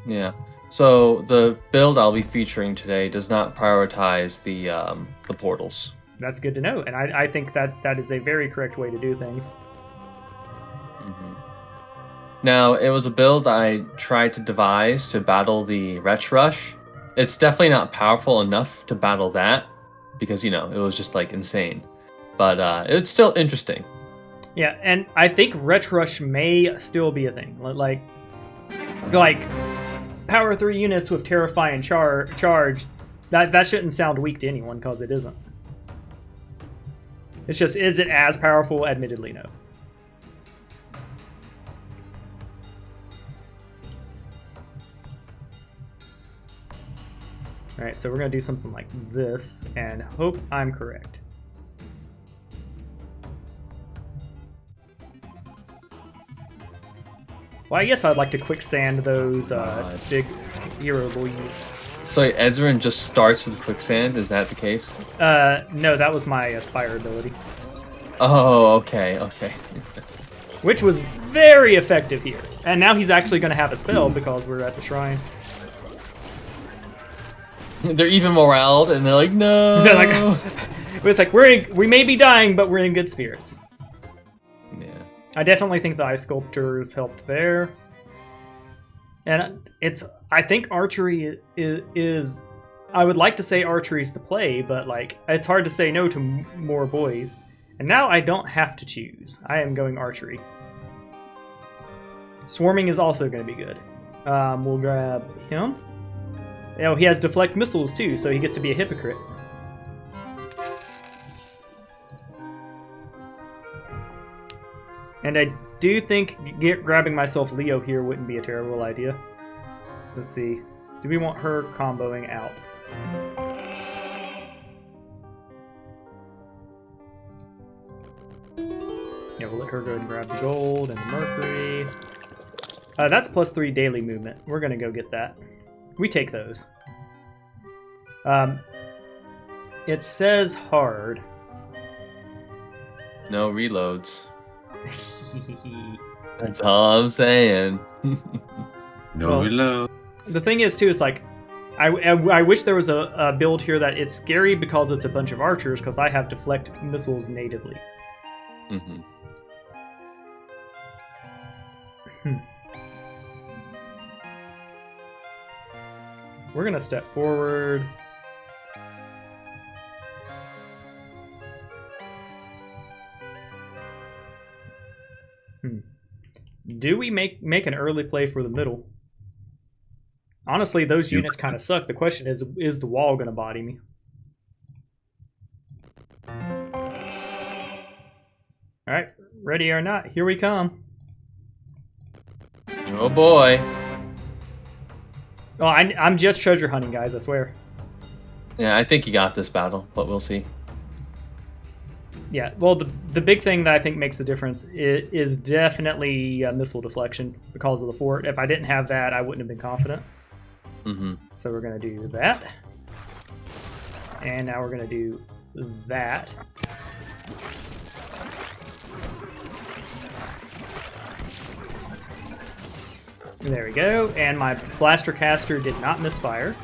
Yeah. So the build I'll be featuring today does not prioritize the portals. That's good to know, and I think that is a very correct way to do things. Now, it was a build I tried to devise to battle the Wretch Rush. It's definitely not powerful enough to battle that, because, it was just, insane. But it's still interesting. Yeah, and I think Wretch Rush may still be a thing. Like Power 3 units with Terrify and Charge, that shouldn't sound weak to anyone, because it isn't. It's just, is it as powerful? Admittedly, no. Alright, so we're going to do something like this, and hope I'm correct. Well, I guess I'd like to quicksand those big hero boys. So Edzuran just starts with quicksand, is that the case? No, that was my Aspire ability. Oh, okay. Which was very effective here. And now he's actually going to have a spell because we're at the shrine. They're even moraled, and they're like, no. They're like, it's like we may be dying, but we're in good spirits. Yeah. I definitely think the Ice Sculptors helped there. And I think archery is I would like to say archery's the play, but it's hard to say no to more boys. And now I don't have to choose. I am going archery. Swarming is also going to be good. We'll grab him. He has deflect missiles too, so he gets to be a hypocrite. And I do think grabbing myself Leo here wouldn't be a terrible idea. Let's see. Do we want her comboing out? Yeah, we'll let her go ahead and grab the gold and the mercury. That's +3 daily movement. We're going to go get that. We take those. It says hard. No reloads. That's all I'm saying. No reload. The thing is, too, it's I wish there was a build here that it's scary because it's a bunch of archers, because I have deflect missiles natively. We're going to step forward. Do we make an early play for the middle? Honestly, those units kind of suck. The question is the wall going to body me? Alright, ready or not, here we come. Oh boy. Oh, I'm just treasure hunting, guys, I swear. Yeah, I think you got this battle, but we'll see. Yeah, well, the big thing that I think makes the difference is definitely missile deflection because of the fort. If I didn't have that, I wouldn't have been confident. So we're going to do that. And now we're going to do that. There we go. And my blaster caster did not misfire.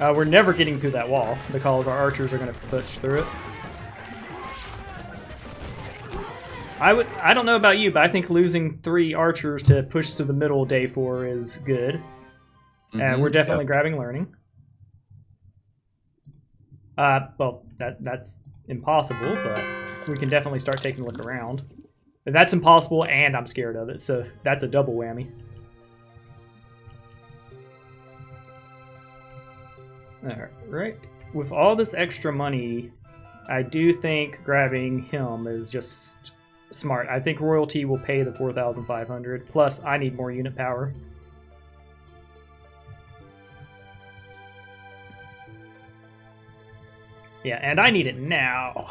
We're never getting through that wall because our archers are going to push through it. I don't know about you, but I think losing 3 archers to push through the middle day 4 is good. And we're definitely grabbing learning. Well, that's impossible, but we can definitely start taking a look around. That's impossible, and I'm scared of it, so that's a double whammy. Alright. With all this extra money, I do think grabbing him is just smart. I think royalty will pay the 4,500, plus I need more unit power. Yeah, and I need it now.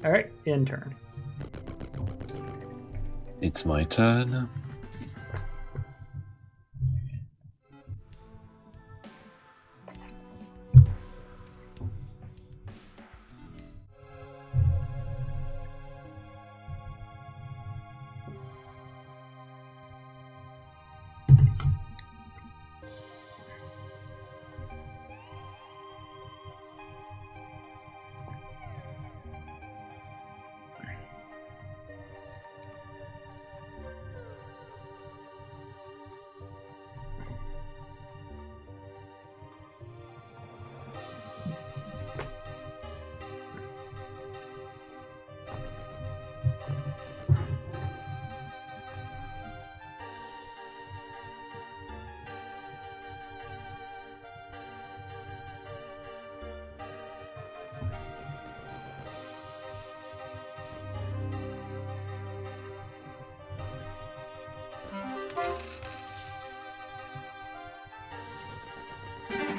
Alright, end turn. It's my turn.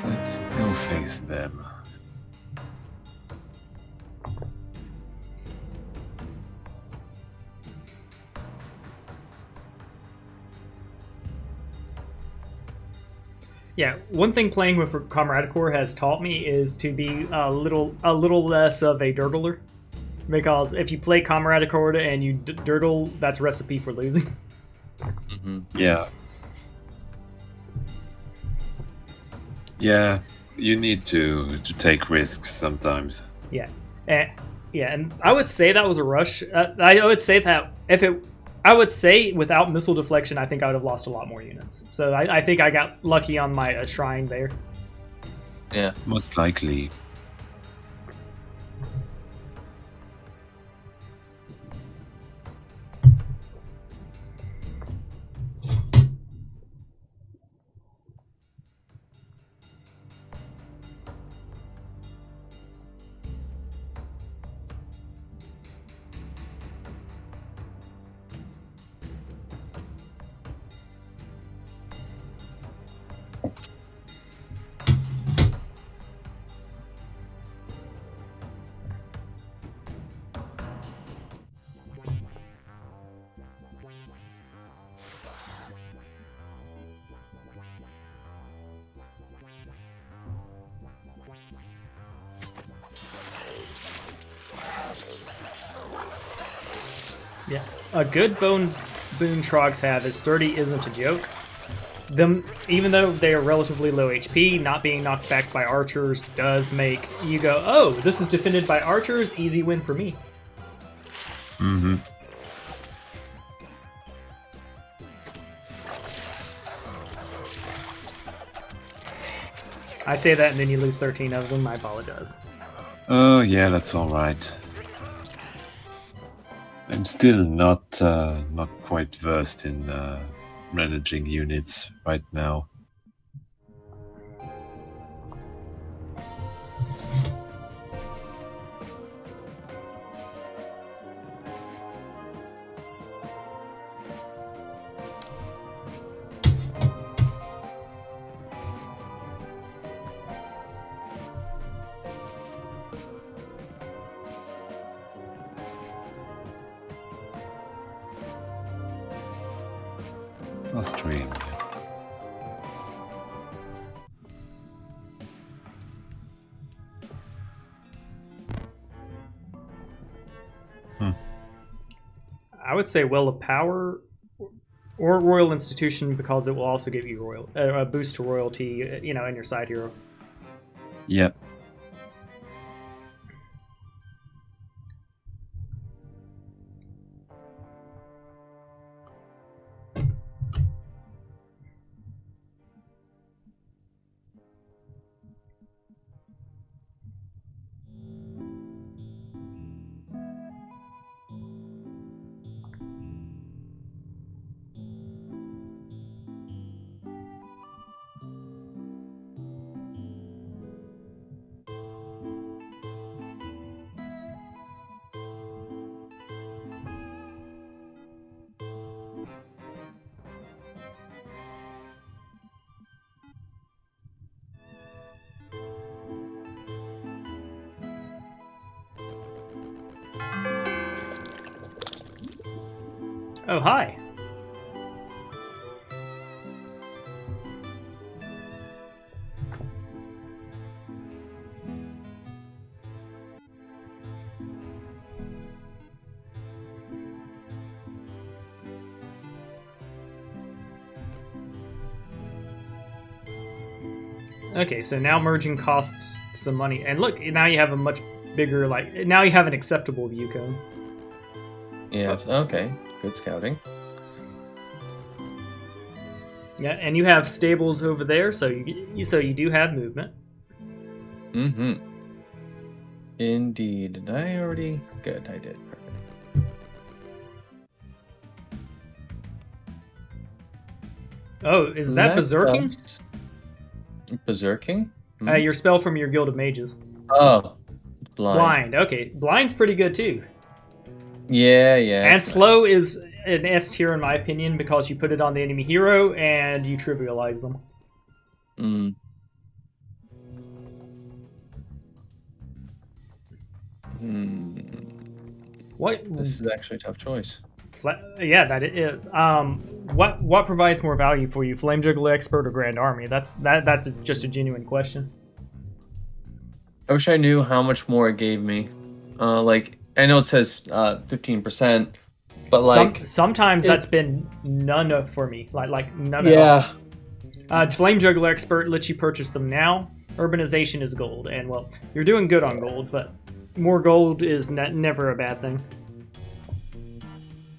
Let's go face them. Yeah, one thing playing with Comrade Corps has taught me is to be a little less of a dirtler. Because if you play Comrade Corps and you dirtle, that's a recipe for losing. Yeah. Yeah, you need to take risks sometimes. Yeah. And I would say that was a rush. I would say that I would say without missile deflection, I think I would have lost a lot more units. So I think I got lucky on my shrine there. Yeah. Most likely. Yeah, a good boon Trogs have is 30 isn't a joke. Them, even though they are relatively low HP, not being knocked back by archers does make you go, oh, this is defended by archers, easy win for me. Mm-hmm. I say that and then you lose 13 of them, I apologize. Oh, yeah, that's alright. I'm still not quite versed in managing units right now. Australia. I would say Well of Power or Royal Institution, because it will also give you a boost to royalty, you know, in your side hero. Yep. Oh, hi. Okay, so now merging costs some money. And look, now you have a much bigger, like, now you have an acceptable view cone. Yes, okay. Good scouting. Yeah, and you have stables over there, so you do have movement. Mm-hmm. Indeed. Did I already? Good, I did. Perfect. Oh, is that berserking? Berserking? Your spell from your Guild of Mages. Oh, blind. Okay, blind's pretty good too. Yeah. And slow is an S tier in my opinion, because you put it on the enemy hero and you trivialize them. What? This is actually a tough choice. Yeah, that it is. What provides more value for you, Flame Juggler Expert or Grand Army? That's just a genuine question. I wish I knew how much more it gave me. Like, I know it says 15%, but like sometimes that's been none for me. Like none at all. Flame Juggler Expert lets you purchase them now. Urbanization is gold, and well, you're doing good on gold, but more gold is never a bad thing.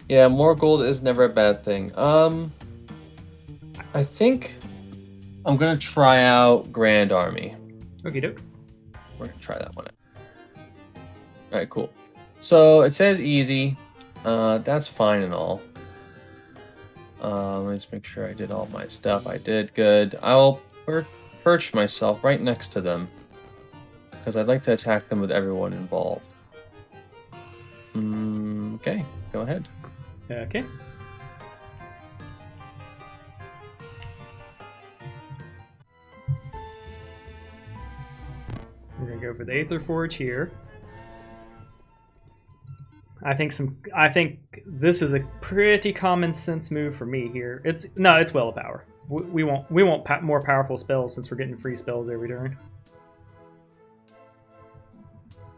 Yeah, more gold is never a bad thing. I think I'm gonna try out Grand Army. Okie dokes. We're gonna try that one out. All right, cool. So it says easy. That's fine and all. Let me just make sure I did all my stuff. I did good. I'll perch myself right next to them because I'd like to attack them with everyone involved. Okay, go ahead. Okay. We're gonna go for the Aether Forge here. I think this is a pretty common sense move for me here. It's Well of Power. We want more powerful spells since we're getting free spells every turn.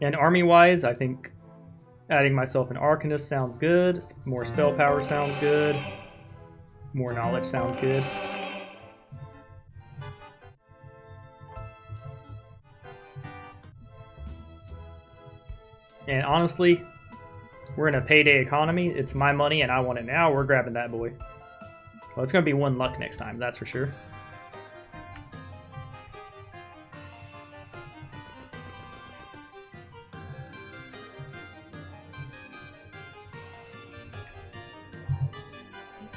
And army wise, I think adding myself an Arcanist sounds good. More spell power sounds good. More knowledge sounds good. And honestly, we're in a payday economy. It's my money and I want it now. We're grabbing that boy. Well, it's going to be 1 luck next time, that's for sure.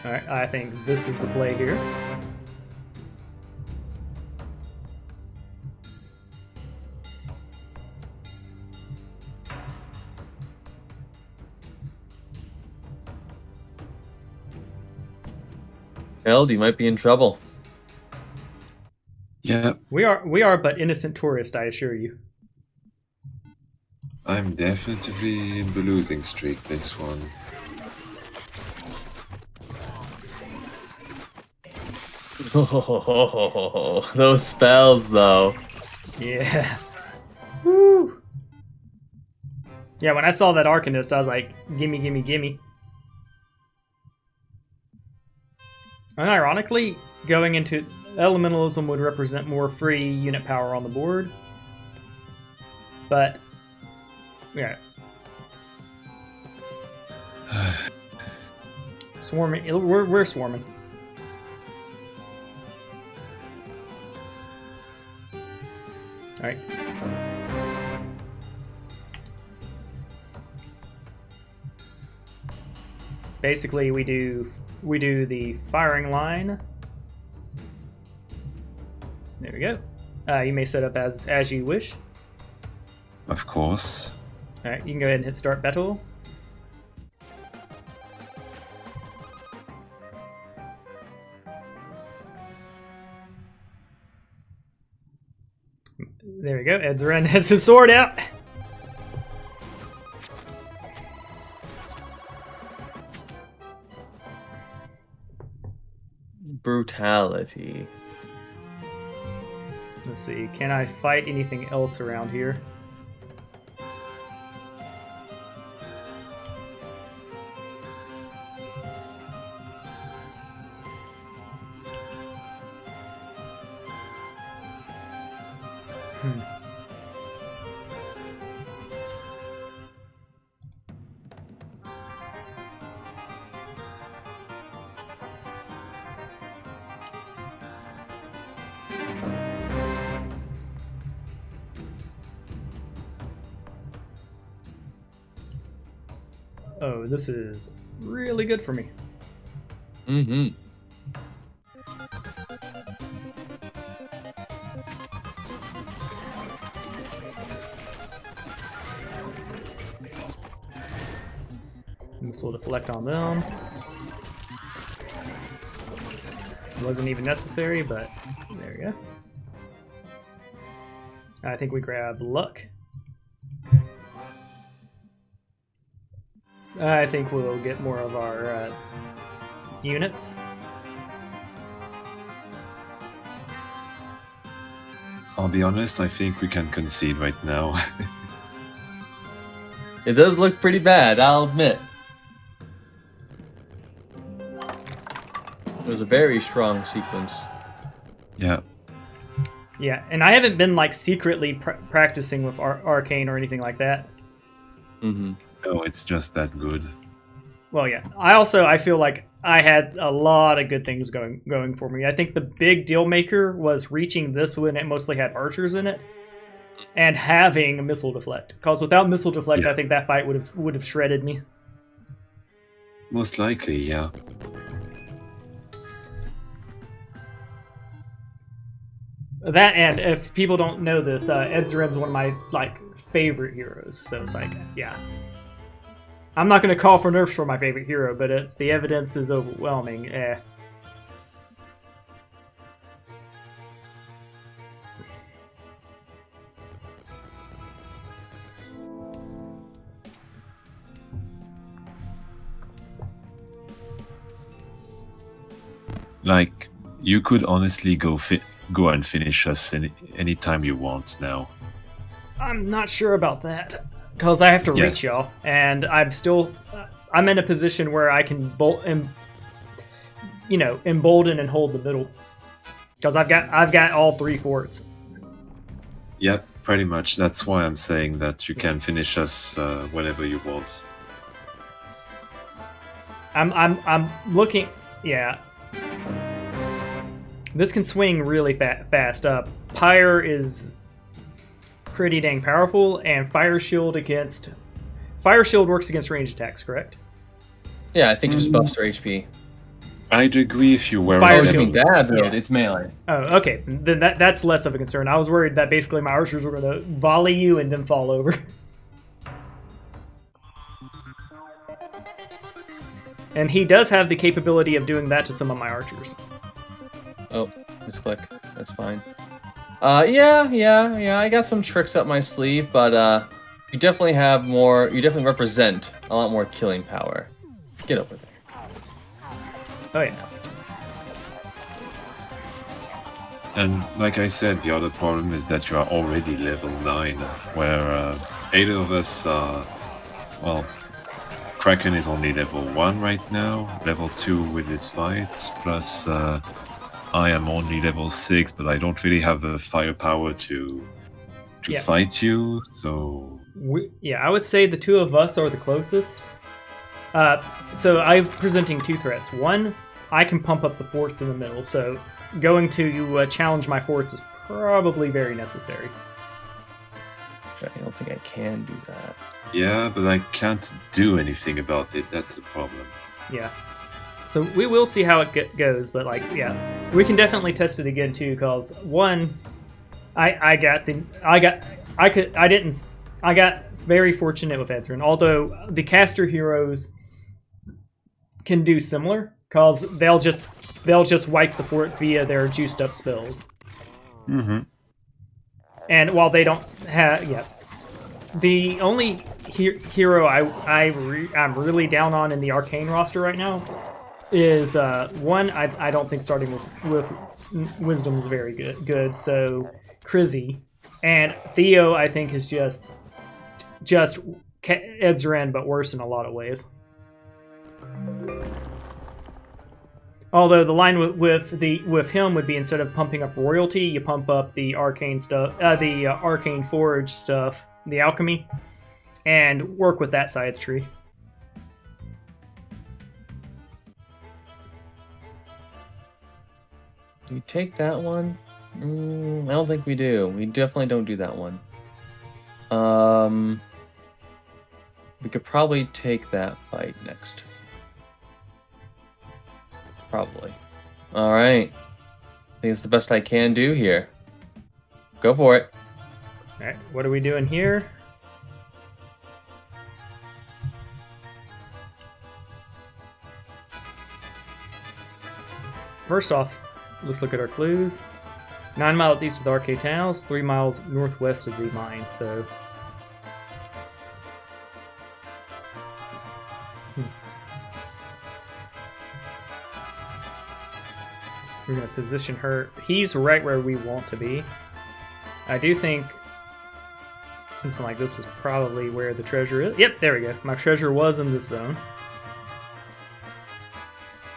Alright, I think this is the play here. Keld, you might be in trouble. Yeah. We are but innocent tourists, I assure you. I'm definitely in the losing streak this one. Oh, those spells, though. Yeah. Woo. Yeah, when I saw that Arcanist, I was like, gimme, gimme, gimme. And ironically, going into Elementalism would represent more free unit power on the board. But, yeah. Swarming, we're swarming. Alright. Basically, we do the firing line. There we go. You may set up as you wish. Of course. All right, you can go ahead and hit start battle. There we go. Edzuran has his sword out. Brutality. Let's see. Can I fight anything else around here? Oh, this is really good for me. Mm-hmm. Missile deflect on them. Wasn't even necessary, but there we go. I think we grab luck. I think we'll get more of our units. I'll be honest, I think we can concede right now. It does look pretty bad, I'll admit. It was a very strong sequence. Yeah. Yeah, and I haven't been like secretly practicing with Arcane or anything like that. Mm-hmm. No, it's just that good. Well, yeah. I feel like I had a lot of good things going for me. I think the big deal maker was reaching this when it mostly had archers in it, and having a missile deflect. Because without missile deflect, Yeah. I think that fight would have shredded me. Most likely, yeah. That, and if people don't know this, Edzuran's one of my like favorite heroes. So it's like, yeah. I'm not going to call for nerfs for my favorite hero, but if the evidence is overwhelming, Like, you could honestly go and finish us any time you want now. I'm not sure about that. Because I have to reach y'all, and I'm in a position where I can embolden and hold the middle. Because I've got all 3 forts. Yep, pretty much. That's why I'm saying that you can finish us whenever you want. I'm looking. Yeah. This can swing really fast up. Pyre is pretty dang powerful, and Fire Shield works against ranged attacks, correct? Yeah, I think it just buffs their HP. I'd agree if you were Fire I Shield. think that build, Yeah. it's melee. Oh, okay. Then that's less of a concern. I was worried that basically my archers were going to volley you and then fall over. And he does have the capability of doing that to some of my archers. Oh, misclick. That's fine. Yeah. I got some tricks up my sleeve, but you definitely have more. You definitely represent a lot more killing power. Get over there. Oh yeah. And like I said, the other problem is that you are already level 9, where 8 of us are well, Kraken is only level 1 right now, level 2 with this fight, plus I am only level 6, but I don't really have the firepower to fight you, so... I would say the two of us are the closest. So I'm presenting two threats. One, I can pump up the forts in the middle, so going to challenge my forts is probably very necessary. I don't think I can do that. Yeah, but I can't do anything about it, that's the problem. Yeah. So we will see how it goes, but like, yeah, we can definitely test it again too. Cause one, I got very fortunate with Edzuran. Although the caster heroes can do similar, cause they'll just wipe the fort via their juiced up spells. Mm-hmm. And while they don't have, the only hero I'm really down on in the arcane roster right now is one I don't think starting with wisdom is very good. So Krizzy and Theo I think is just Edzuran but worse in a lot of ways. Although the line with him would be instead of pumping up royalty, you pump up the arcane stuff, the arcane forge stuff, the alchemy, and work with that side of the tree. Do we take that one? I don't think we do. We definitely don't do that one. We could probably take that fight next. Probably. All right. I think it's the best I can do here. Go for it. All right. What are we doing here? First off, let's look at our clues. 9 miles east of the arcade towns, 3 miles northwest of the mine. So. We're going to position her. He's right where we want to be. I do think something like this was probably where the treasure is. Yep, there we go. My treasure was in this zone.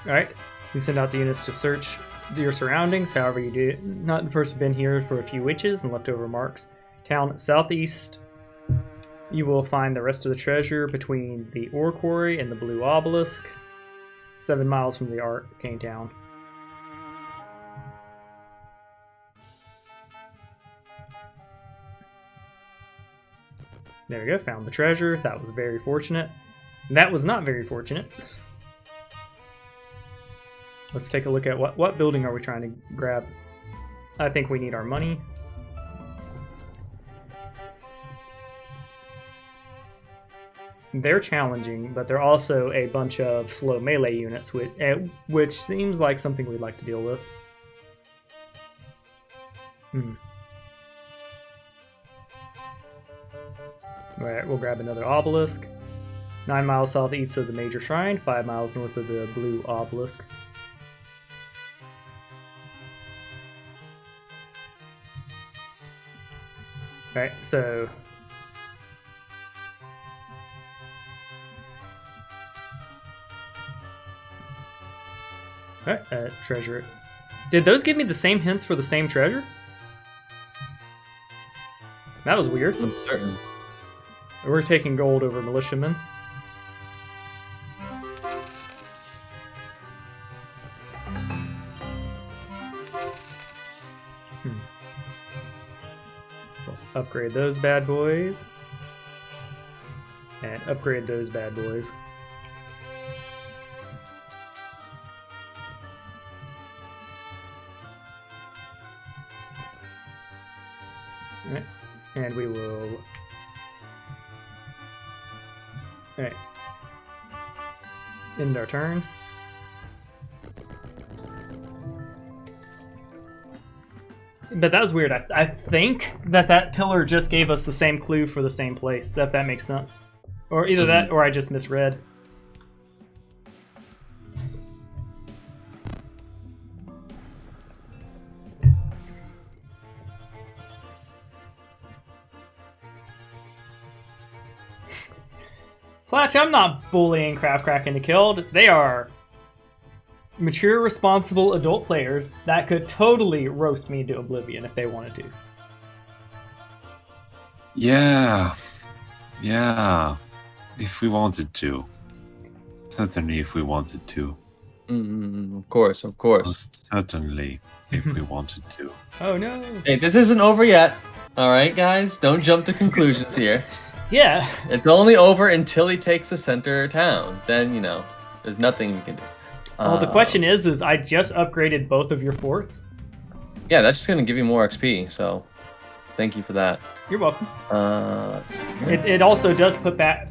Alright, we send out the units to search your surroundings, however you do it. Not the first been here for a few witches and leftover marks. Town southeast. You will find the rest of the treasure between the ore quarry and the blue obelisk. 7 miles from the arcane town. There we go, found the treasure. That was very fortunate. That was not very fortunate. Let's take a look at what building are we trying to grab. I think we need our money. They're challenging, but they're also a bunch of slow melee units, which seems like something we'd like to deal with. Alright, we'll grab another obelisk. 9 miles southeast of the major shrine, 5 miles north of the blue obelisk. Alright, so... Alright, treasure. Did those give me the same hints for the same treasure? That was weird. I'm certain. We're taking gold over militiamen. We'll upgrade those bad boys. And upgrade those bad boys. Alright. And we will... Alright. End our turn. But that was weird. I think that pillar just gave us the same clue for the same place, if that makes sense. Or either that, or I just misread. Platch, I'm not bullying KraftKracken to Keld. They are mature, responsible adult players that could totally roast me to oblivion if they wanted to. Yeah. If we wanted to. Certainly, if we wanted to. Of course. Most certainly, if we wanted to. Oh no. Hey, this isn't over yet. All right, guys, don't jump to conclusions here. Yeah. It's only over until he takes the center town. Then, there's nothing we can do. Well, the question is I just upgraded both of your forts. Yeah, that's just going to give you more XP, so thank you for that. You're welcome. Let's see here. It also does put back...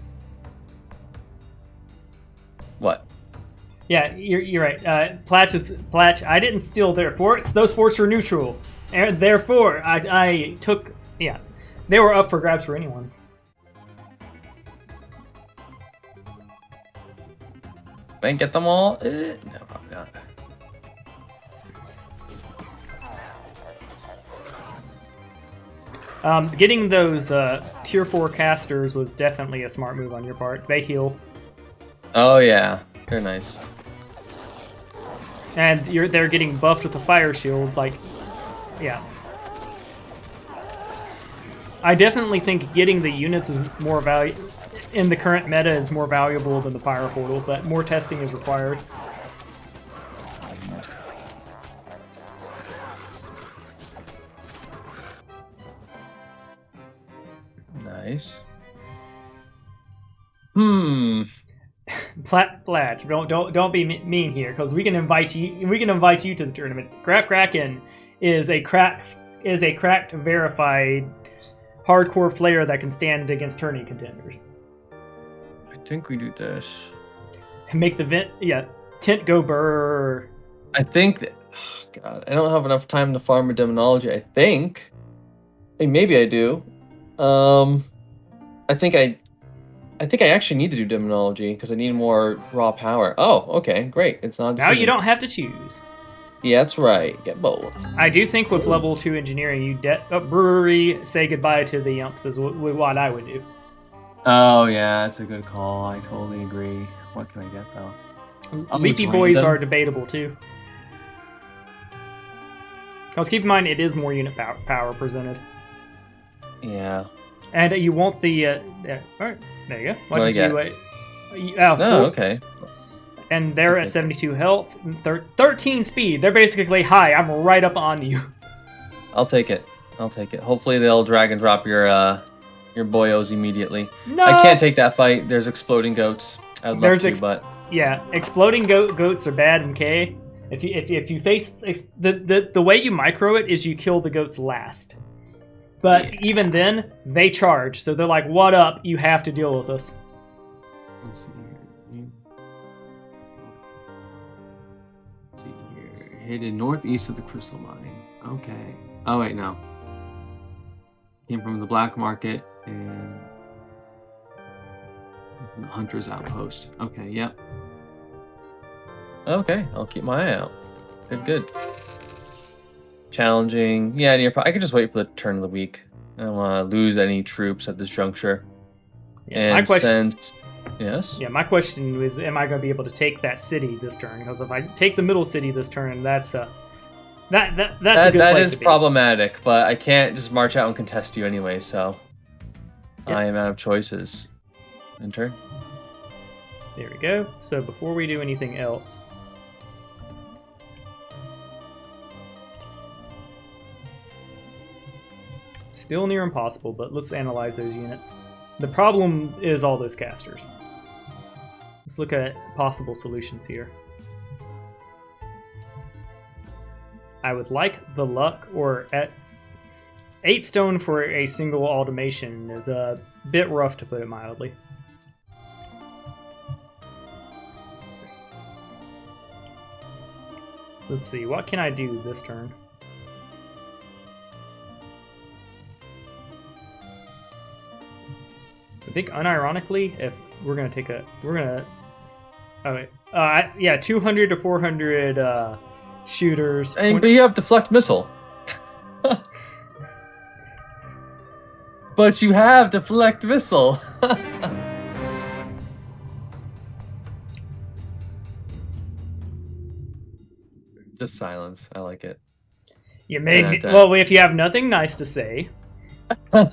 What? Yeah, you're right. Platch, I didn't steal their forts. Those forts were neutral. And therefore, I took... Yeah, they were up for grabs for anyone's. Can I get them all? No, probably not. Getting those tier 4 casters was definitely a smart move on your part. They heal. Oh yeah, they're nice. And they're getting buffed with the fire shields, like, yeah. I definitely think getting the units is more in the current meta is more valuable than the fire portal, but more testing is required. Nice. Platch, don't be mean here, because we can invite you. We can invite you to the tournament. KraftKracken is a cracked, verified, hardcore player that can stand against tourney contenders. I think we do this. Make the tent go burr. I think that, oh God, I don't have enough time to farm a demonology. I think, maybe I do. I think I actually need to do demonology because I need more raw power. Oh, okay, great. It's not. Now you don't have to choose. Yeah, that's right. Get both. I do think with level 2 engineering, you brewery say goodbye to the yumps is what I would do. Oh yeah, that's a good call. I totally agree. What can I get though? Leafy boys are debatable too. Because keep in mind, it is more unit power presented. Yeah. And you want the... all right, there you go. Why don't you... okay. And they're at 72 health, 13 speed. They're basically, hi, I'm right up on you. I'll take it. Hopefully they'll drag and drop your boyos immediately. No! I can't take that fight. There's exploding goats. I'd love to, but... Yeah, exploding goats are bad in K. If you face... The way you micro it is you kill the goats last. But even then, they charge. So they're like, what up? You have to deal with us. Let's see here. Let's see here. Hidden northeast of the crystal mine. Okay. Oh, wait, no. Came from the black market and Hunter's Outpost. Okay, yep. Okay, I'll keep my eye out. Good. Challenging. Yeah, I could just wait for the turn of the week. I don't want to lose any troops at this juncture. Yeah, and yes? Yeah, my question is, am I going to be able to take that city this turn? Because if I take the middle city this turn, that's a good place to be. That is problematic, but I can't just march out and contest you anyway, so I am out of choices. End turn. There we go. So before we do anything else, still near impossible, but let's analyze those units. The problem is all those casters. Let's look at possible solutions here. I would like the luck, or at 8 stone for a single automation is a bit rough, to put it mildly. Let's see, what can I do this turn? I think unironically, if we're gonna take yeah, 200 to 400 shooters. But you have deflect missile. But you have deflect missile. Just silence. I like it. You made me. 10. Well, if you have nothing nice to say. All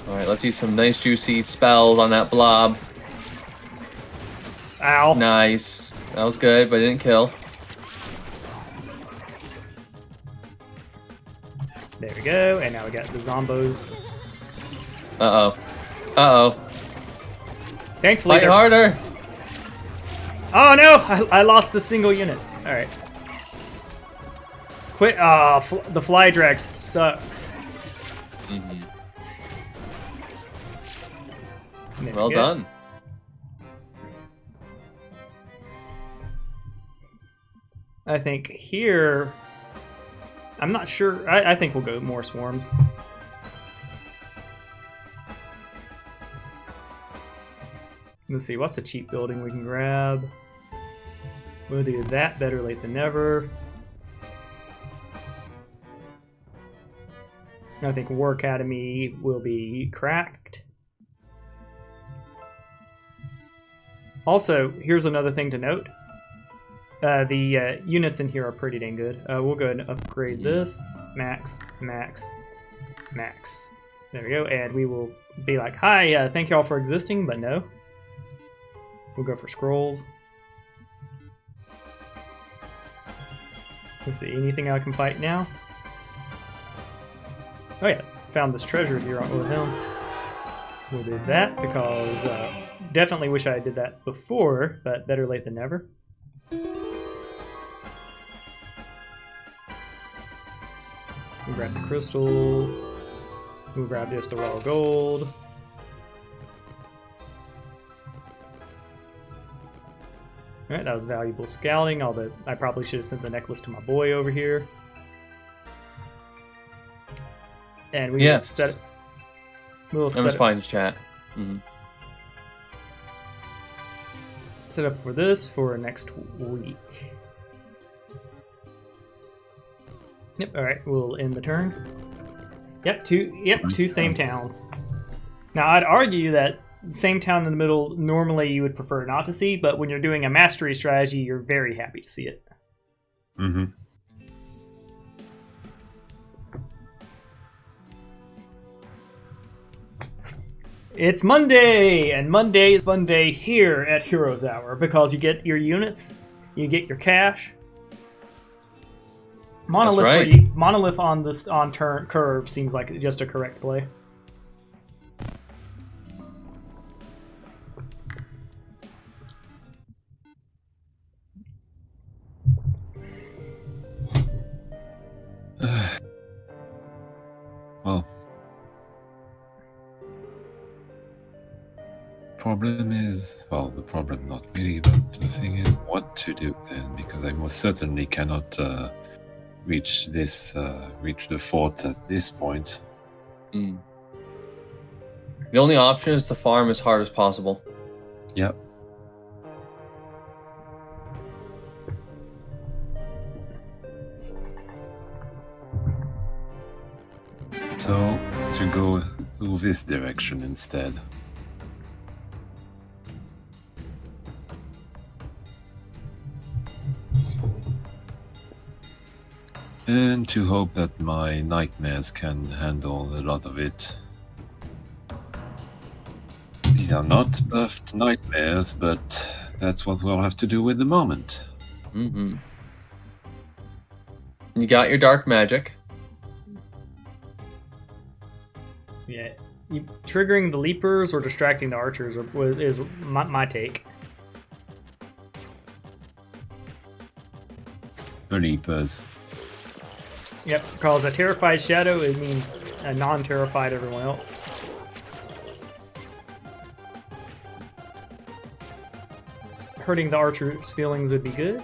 right, let's use some nice juicy spells on that blob. Ow. Nice. That was good, but it didn't kill. There we go. And now we got the zombos. Uh-oh. Uh-oh. Thankfully, Fight harder! Oh no! I lost a single unit. All right. Quit. The fly drag sucks. Mm-hmm. There Well we go. done. I think here. I'm not sure. I think we'll go more swarms. Let's see, what's a cheap building we can grab? We'll do that, better late than never. I think War Academy will be cracked. Also, here's another thing to note. The units in here are pretty dang good. We'll go ahead and upgrade this. Max, max, max. There we go, and we will be like, hi, thank y'all for existing, but no. We'll go for scrolls. Let's see, anything I can fight now? Oh yeah, found this treasure here with him. We'll do that because definitely wish I did that before, but better late than never. We'll grab the crystals. We'll grab just the raw gold. Alright, that was valuable scouting, although I probably should have sent the necklace to my boy over here. And we will set it. We'll I'm just fine, chat. Mm-hmm. Set up for this for next week. Yep, alright, we'll end the turn. Yep, two same towns. Now I'd argue that same town in the middle, normally you would prefer not to see, but when you're doing a mastery strategy, you're very happy to see it. Mm-hmm. It's Monday, and Monday is fun day here at Heroes Hour because you get your units, you get your cash. Monolith, right. Monolith on this turn curve seems like just a correct play. Well, problem is, well, the problem not really, but the thing is what to do then, because I most certainly cannot reach the fort at this point. Mm. The only option is to farm as hard as possible. Yep. So, to go this direction instead. And to hope that my nightmares can handle a lot of it. These are not buffed nightmares, but that's what we'll have to do with the moment. Mm-hmm. You got your dark magic. Yeah, triggering the leapers or distracting the archers is my take. The Leapers. Yep, because a terrified shadow, it means a non-terrified everyone else. Hurting the archer's feelings would be good.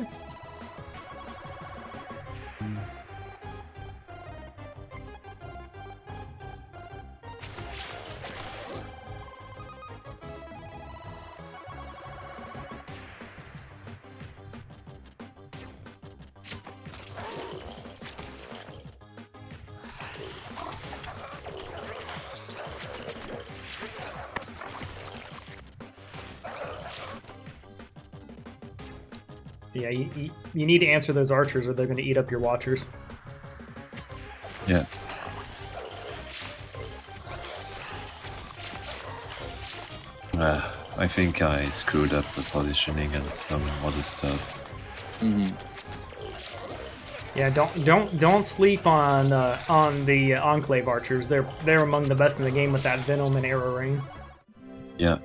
Yeah, you need to answer those archers or they're going to eat up your watchers. Yeah. I think I screwed up the positioning and some other stuff. Yeah, don't sleep on the Enclave archers. They're among the best in the game with that venom and arrow rain. Yeah.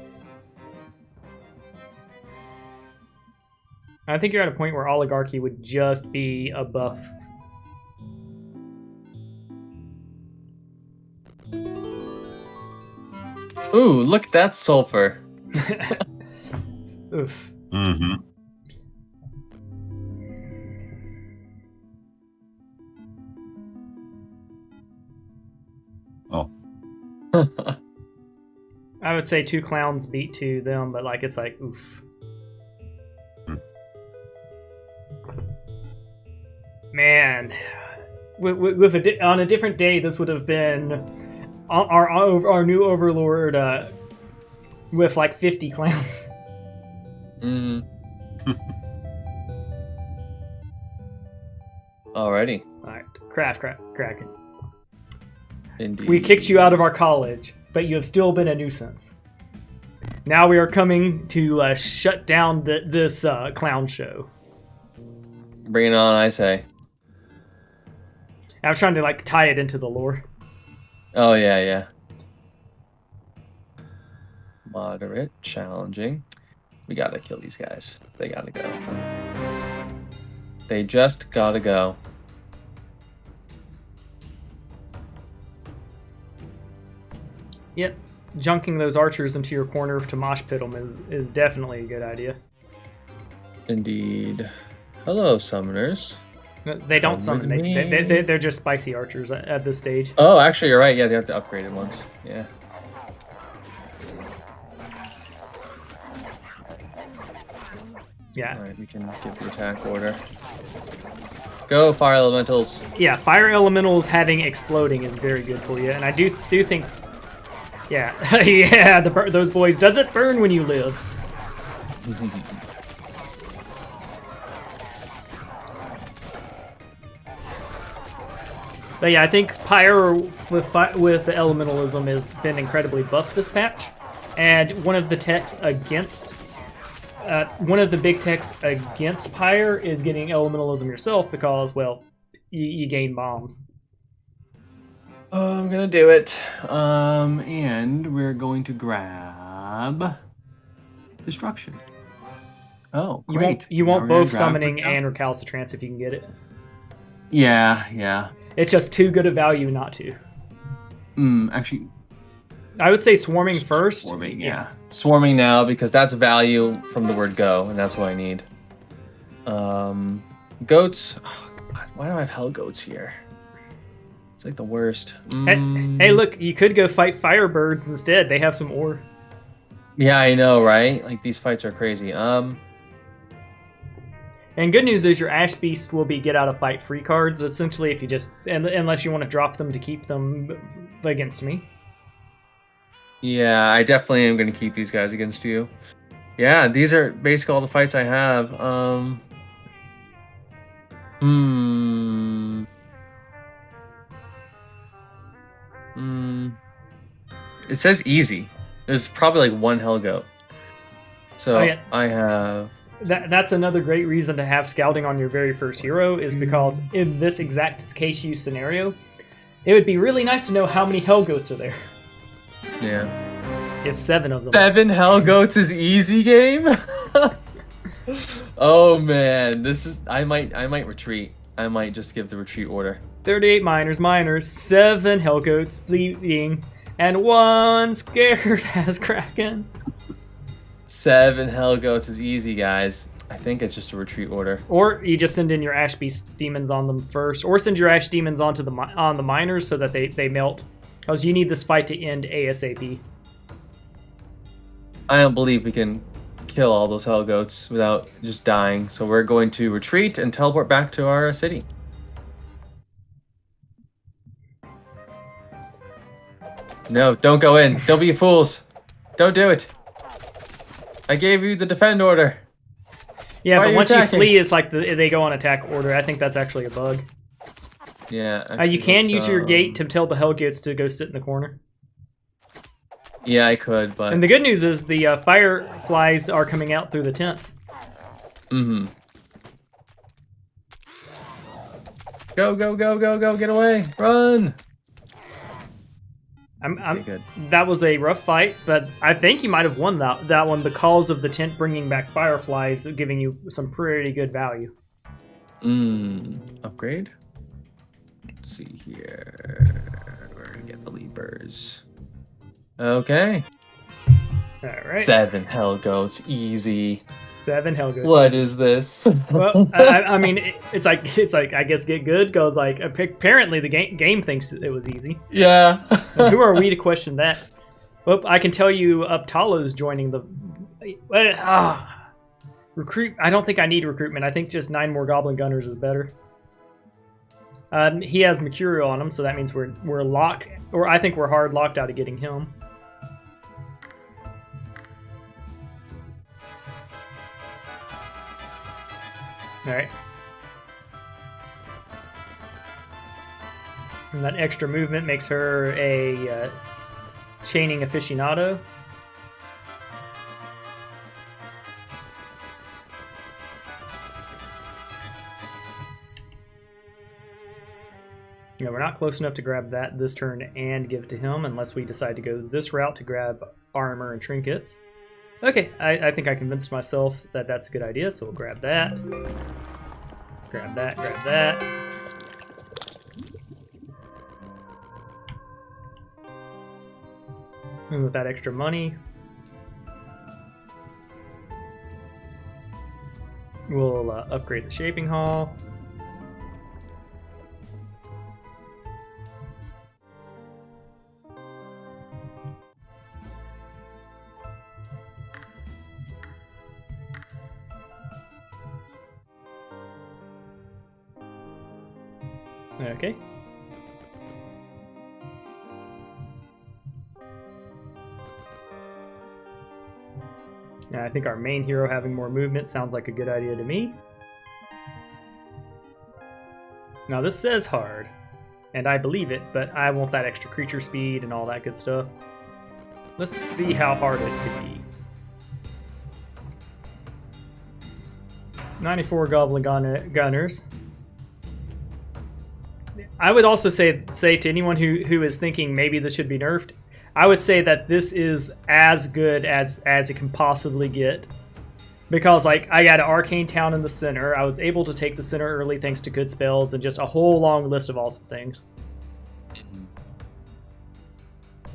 I think you're at a point where Oligarchy would just be a buff. Ooh, look at that sulfur. Oof. Mm-hmm. Oh. I would say 2 clowns beat 2 them, but like it's like oof. Man, on a different day, this would have been our new overlord with like 50 clowns. Alrighty. Alright, KraftKracken. Indeed. We kicked you out of our college, but you have still been a nuisance. Now we are coming to shut down this clown show. Bring it on, I say. I was trying to like tie it into the lore. Oh, yeah. Moderate, challenging. We gotta kill these guys. They gotta go. They just gotta go. Yep. Junking those archers into your corner to mosh pit them is definitely a good idea. Indeed. Hello, summoners. They don't summon. They're just spicy archers at this stage. Oh, actually, you're right. Yeah, they have the upgraded ones. Yeah. Yeah. Alright, we can give the attack order. Go, fire elementals. Yeah, fire elementals having exploding is very good for you, and I do think. Yeah, yeah, those boys. Does it burn when you live? But yeah, I think Pyre with the elementalism has been incredibly buffed this patch, and one of the techs against, one of the big techs against Pyre is getting elementalism yourself because, well, you gain bombs. I'm gonna do it. And we're going to grab destruction. Oh, great. You want both summoning and recalcitrance if you can get it. Yeah. It's just too good a value not to. Actually, I would say swarming first. Swarming, yeah. Swarming now because that's value from the word go, and that's what I need. Goats. Oh, God, why do I have hell goats here? It's like the worst. Hey, look, you could go fight Firebirds instead. They have some ore. Yeah, I know, right? Like these fights are crazy. And good news is your Ash Beast will be get out of fight free cards. Essentially, if you just unless you want to drop them to keep them against me. Yeah, I definitely am going to keep these guys against you. Yeah, these are basically all the fights I have. It says easy. There's probably like one hell goat. So I have... That's another great reason to have scouting on your very first hero is because in this exact case use scenario, it would be really nice to know how many hell goats are there. Yeah. It's 7 of them. 7 hell goats is easy game? Oh man, this is I might retreat. I might just give the retreat order. 38 miners, 7 hell goats bleeding, and 1 scared as Kraken. 7 hell goats is easy, guys. I think it's just a retreat order. Or you just send in your Ash Beast demons on them first, or send your Ash demons onto the miners so that they melt, because you need this fight to end ASAP. I don't believe we can kill all those hell goats without just dying, so we're going to retreat and teleport back to our city. No, don't go in. Don't be fools. Don't do it. I gave you the defend order. Yeah, Why are but you once attacking? you flee, it's like they go on attack order. I think that's actually a bug. Yeah. You actually, can let's, use your gate to tell the Hellgoats to go sit in the corner. Yeah, I could, but. And the good news is the fireflies are coming out through the tents. Mm-hmm. Go, go, go, go, go, get away! Run! Okay, good. That was a rough fight, but I think you might have won that one because of the tent bringing back fireflies, giving you some pretty good value. Upgrade? Let's see here. We're gonna get the leapers. Okay. Alright. 7 Hellgoats, easy. 7 Hellgoats. What is this? Well, I mean, it's like I guess get good because like apparently the game thinks it was easy. Yeah. And who are we to question that? Well, I can tell you, Uptala's joining the recruit. I don't think I need recruitment. I think just 9 more Goblin Gunners is better. He has Mercurial on him, so that means we're locked, or I think we're hard locked out of getting him. Alright. And that extra movement makes her a chaining aficionado. Yeah, we're not close enough to grab that this turn and give it to him unless we decide to go this route to grab armor and trinkets. Okay, I think I convinced myself that that's a good idea, so we'll grab that. Grab that, grab that. And with that extra money, we'll upgrade the Shaping Hall. Okay. Yeah, I think our main hero having more movement sounds like a good idea to me. Now this says hard, and I believe it, but I want that extra creature speed and all that good stuff. Let's see how hard it could be. 94 Goblin Gunners. I would also say to anyone who is thinking maybe this should be nerfed, I would say that this is as good as it can possibly get. Because like I got an Arcane Town in the center, I was able to take the center early thanks to good spells and just a whole long list of awesome things.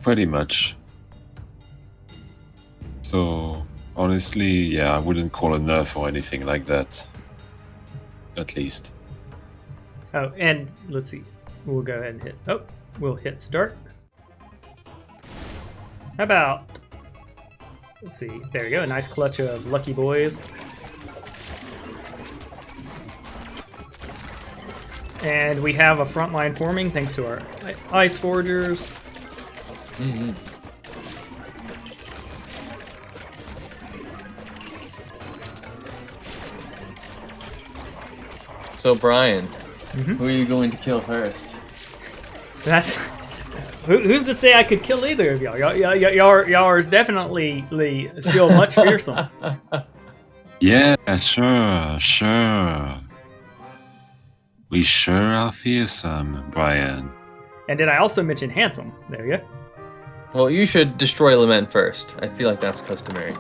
Pretty much. So honestly, yeah, I wouldn't call a nerf or anything like that. At least. Oh, and let's see. We'll go ahead and hit. Oh, we'll hit start. How about? Let's see. There we go. A nice clutch of lucky boys. And we have a front line forming thanks to our ice forgers. Mm-hmm. So Brian, who are you going to kill first? That's who's to say I could kill either of y'all? Y'all are definitely still much fearsome. Yeah, sure. We sure are fearsome, Brian. And did I also mention handsome? There you go. Well, you should destroy Lament first. I feel like that's customary.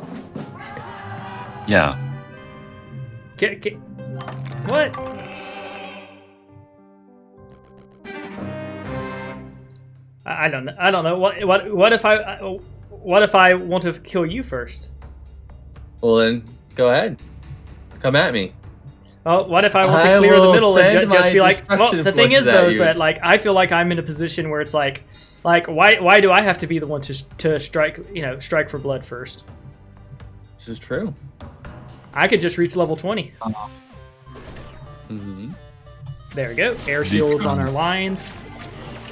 Yeah. What? I don't know. What if I want to kill you first? Well then, go ahead. Come at me. Oh, what if I want to clear the middle and just be like? Well, the thing is though, is that like I feel like I'm in a position where it's like why do I have to be the one to strike? Strike for blood first. This is true. I could just reach level 20. Mm-hmm. There we go. Air shields on our lines.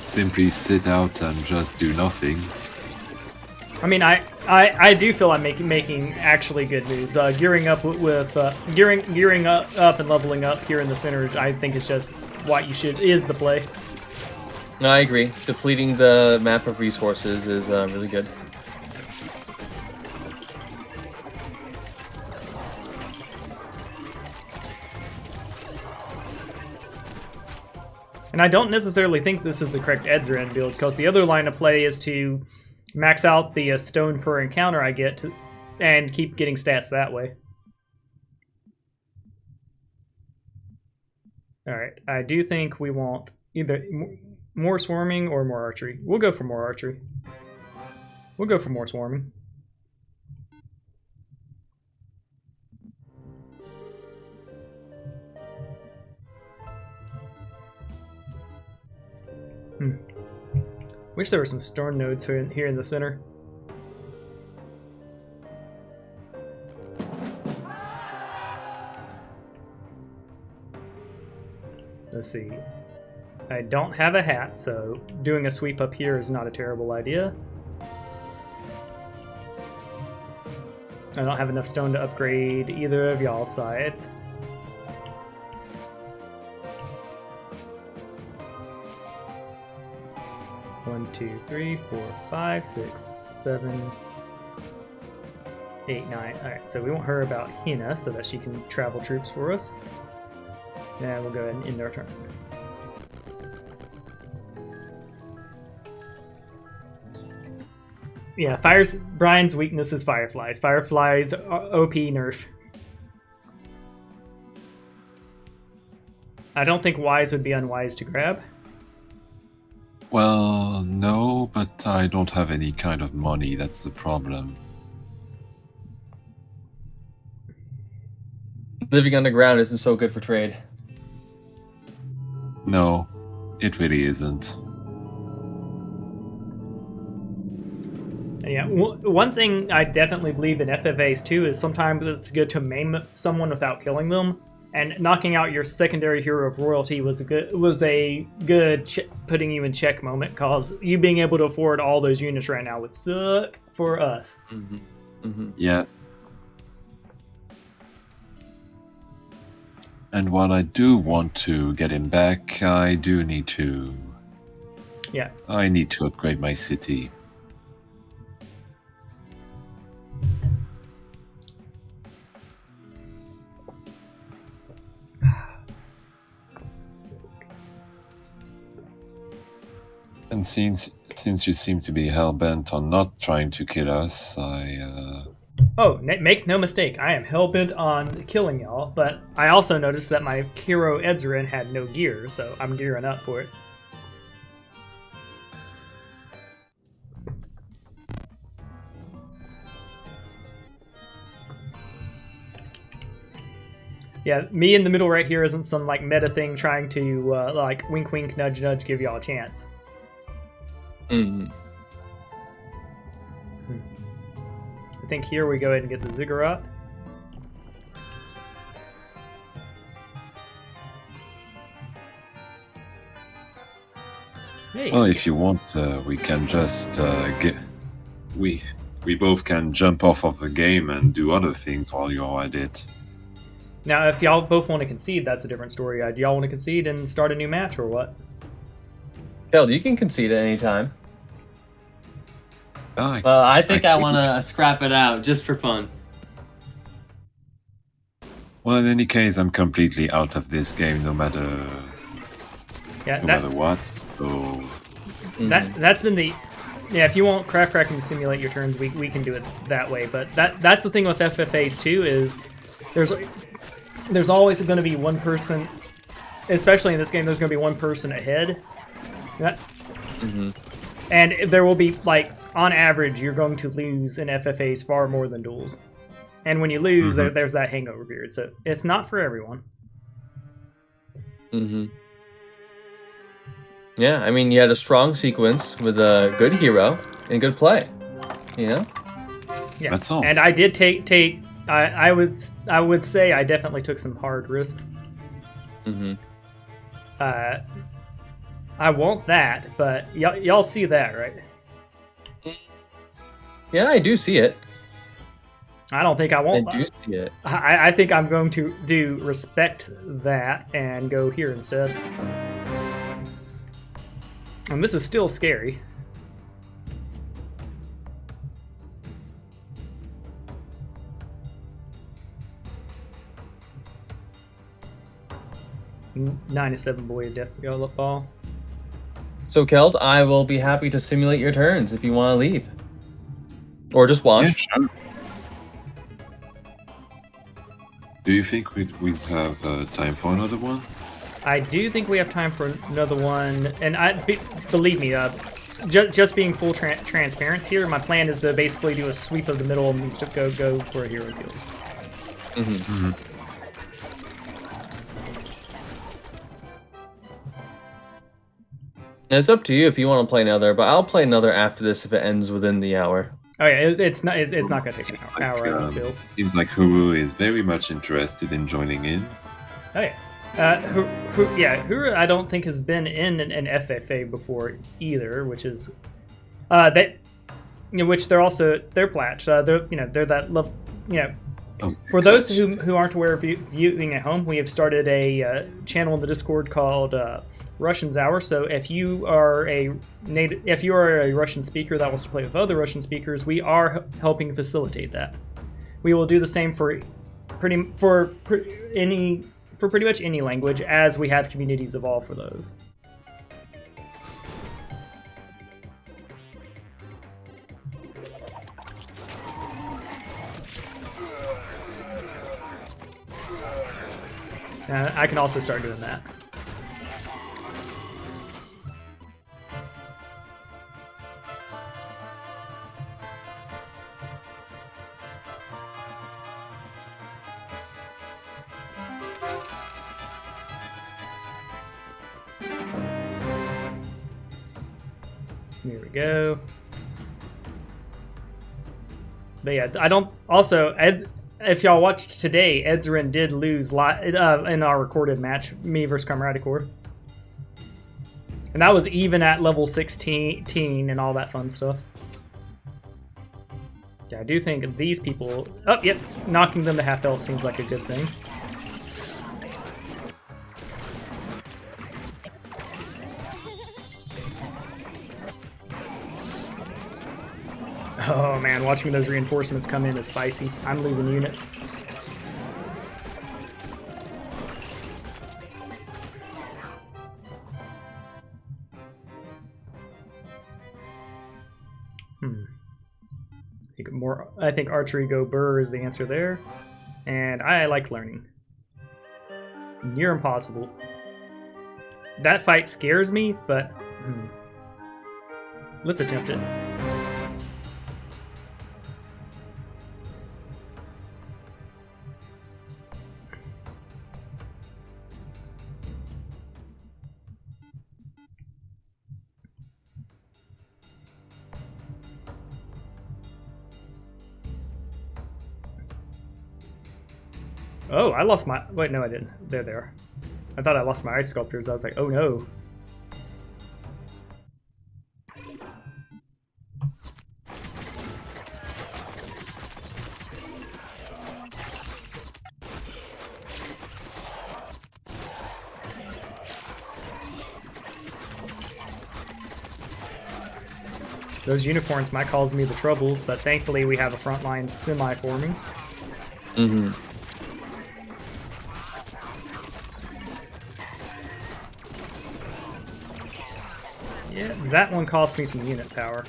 Simply sit out and just do nothing. I mean, I do feel I'm making actually good moves. Gearing up gearing up and leveling up here in the center, I think is just what is the play. No, I agree. Depleting the map of resources is really good. And I don't necessarily think this is the correct Edzuran build, because the other line of play is to max out the stone per encounter I get and keep getting stats that way. Alright, I do think we want either more swarming or more archery. We'll go for more archery. We'll go for more swarming. Wish there were some storm nodes here in the center. Let's see. I don't have a hat, so doing a sweep up here is not a terrible idea. I don't have enough stone to upgrade either of y'all's sides. One, 2, 3, 4, 5, 6, 7, 8, 9. Alright, so we want her about Hina so that she can travel troops for us. And we'll go ahead and end our turn. Yeah, Brian's weakness is Fireflies. Fireflies OP nerf. I don't think Wise would be unwise to grab. Well, no, but I don't have any kind of money, that's the problem. Living underground isn't so good for trade. No, it really isn't. Yeah, one thing I definitely believe in FFAs too is sometimes it's good to maim someone without killing them. And knocking out your secondary hero of royalty was a good putting you in check moment, cause you being able to afford all those units right now would suck for us. Mm-hmm. Mm-hmm. Yeah. And while I do want to get him back, I do need to... Yeah. I need to upgrade my city. And since you seem to be hell-bent on not trying to kill us, Oh, make no mistake, I am hell-bent on killing y'all, but I also noticed that my hero Edzuran had no gear, so I'm gearing up for it. Yeah, me in the middle right here isn't some like meta thing trying to like wink wink nudge nudge give y'all a chance. Mm-hmm. I think here we go ahead and get the ziggurat. Hey. well, if you want, we can just get... We both can jump off of the game and do other things while you're at it. Now, if y'all both want to concede, that's a different story. Do y'all want to concede and start a new match, or what? Keld, you can concede at any time. I think I want to scrap it out just for fun. Well, in any case, I'm completely out of this game, no matter what. So That's been the... Yeah, if you want KraftKracken to simulate your turns, we can do it that way. But that's the thing with FFAs too, is there's always going to be one person, especially in this game, there's going to be one person ahead. And there will be, like, on average, you're going to lose in FFAs far more than duels. And when you lose, there's that hangover period. So it's not for everyone. Yeah, I mean, you had a strong sequence with a good hero and good play. You know? Yeah, that's all. And I did take I would say I definitely took some hard risks. I want that, but y'all see that, right? Yeah, I do see it. I don't think I I won't. do see it. I think I'm going to do respect that and go here instead. And this is still scary. Nine to seven boy death yellow ball. So, Keld, I will be happy to simulate your turns if you want to leave. Or just watch. Yeah, sure. Do you think we have time for another one? I do think we have time for another one, and believe me, just being full transparent here, my plan is to basically do a sweep of the middle and to go for a hero kills. Mm-hmm. Mm-hmm. And it's up to you if you want to play another, but I'll play another after this if it ends within the hour. Oh yeah, it's not gonna take an hour. I don't feel. Seems like Huru is very much interested in joining in. Oh yeah. Huru I don't think has been in an FFA before either, which is which they're Platch. They're that level. Oh, For those who aren't aware of viewing at home, we have started a channel in the Discord called Russian's Hour. So if you are a Russian speaker that wants to play with other Russian speakers, we are helping facilitate that. We will do the same for pretty much any language, as we have communities of all for those. I can also start doing that. Here we go. But yeah, I don't. Also, if y'all watched today, Edzuran did lose in our recorded match, me versus Comrade Core. And that was even at level 16 and all that fun stuff. Yeah, I do think these people... Oh, yep, knocking them to half health seems like a good thing. Oh man, watching those reinforcements come in is spicy. I'm losing units. I think archery go burr is the answer there. And I like learning. Near impossible. That fight scares me, but let's attempt it. Oh, I lost my... Wait, no, I didn't. There they are. I thought I lost my ice sculptors. I was like, oh no. Those unicorns might cause me the troubles, but thankfully we have a frontline semi-forming. Mm-hmm. Yeah, that one cost me some unit power.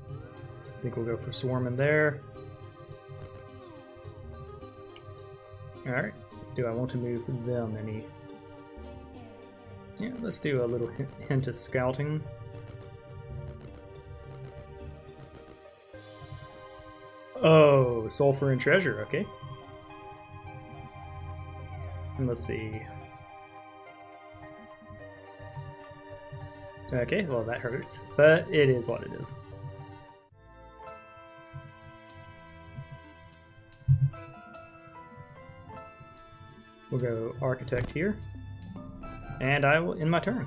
I think we'll go for swarm in there. Alright, do I want to move them any? Yeah, let's do a little hint of scouting. Oh, sulfur and treasure, okay. And let's see. Okay, well that hurts, but it is what it is. We'll go architect here. And I will end my turn.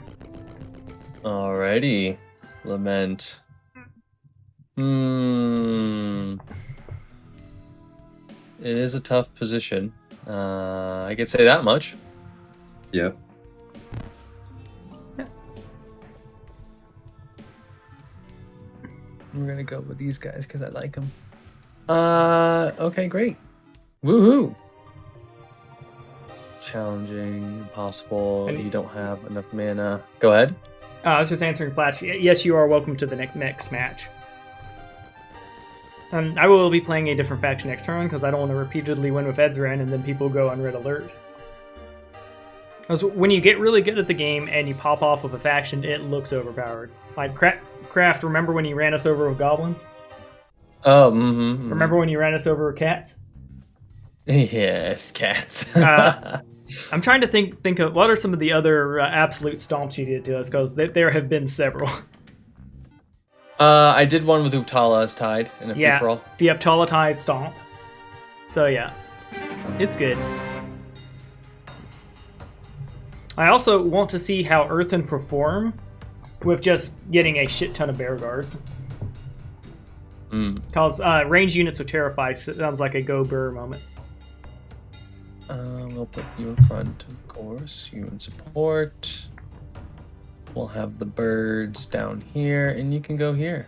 Alrighty. Lament. It is a tough position. I could say that much. Yep. We're gonna go with these guys because I like them. Okay, great. Woohoo! Challenging, impossible. You don't have enough mana. Go ahead. I was just answering Flash. Yes, you are welcome to the next match. I will be playing a different faction next turn because I don't want to repeatedly win with Edzuran and then people go on red alert. Because when you get really good at the game and you pop off of a faction, it looks overpowered. Like Craft, remember when you ran us over with goblins? Oh, Remember when you ran us over with cats? Yes, cats. I'm trying to think of what are some of the other absolute stomps you did to us, because there have been several. I did one with Uptala's Tide in a free-for-all. The Uptala Tide stomp. So yeah, it's good. I also want to see how Earthen perform with just getting a shit ton of bear guards. Because range units with Terrify sounds like a go Burr moment. We'll put you in front, of course. You in support. We'll have the birds down here, and you can go here.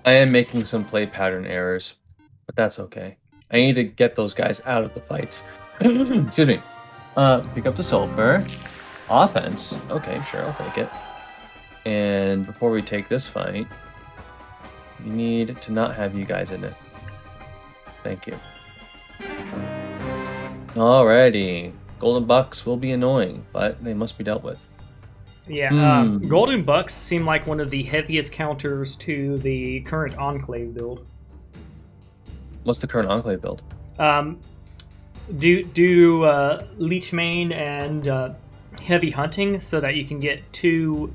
I am making some play pattern errors, but that's okay. I need to get those guys out of the fights. Excuse me. Pick up the sulfur. Offense. Okay, sure, I'll take it. And before we take this fight, we need to not have you guys in it. Thank you. Alrighty. Golden Bucks will be annoying, but they must be dealt with. Yeah, Golden Bucks seem like one of the heaviest counters to the current Enclave build. What's the current Enclave build? Do Leechmane and heavy hunting so that you can get two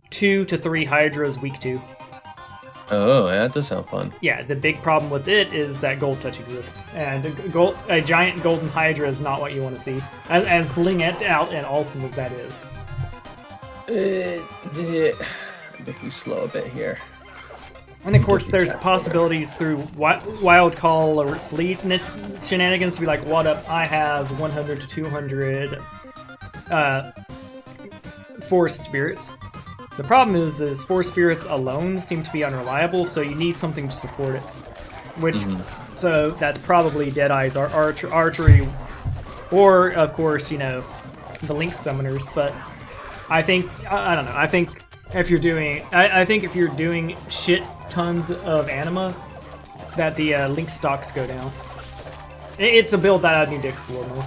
to three Hydras week 2. Oh, yeah, that does sound fun. Yeah, the big problem with it is that Gold Touch exists, and a giant Golden Hydra is not what you want to see. As bling out and awesome as that is. Make me slow a bit here. And of course, there's possibilities through Wild Call or Fleet shenanigans to be like, what up, I have 100 to 200 Forest Spirits. The problem is Forest Spirits alone seem to be unreliable, so you need something to support it. Which, so that's probably Deadeye's archery, or of course, you know, the Lynx summoners, but I think, I don't know, I think if you're doing, I think if you're doing shit tons of anima, that the Lynx stocks go down. It's a build that I'd need to explore more.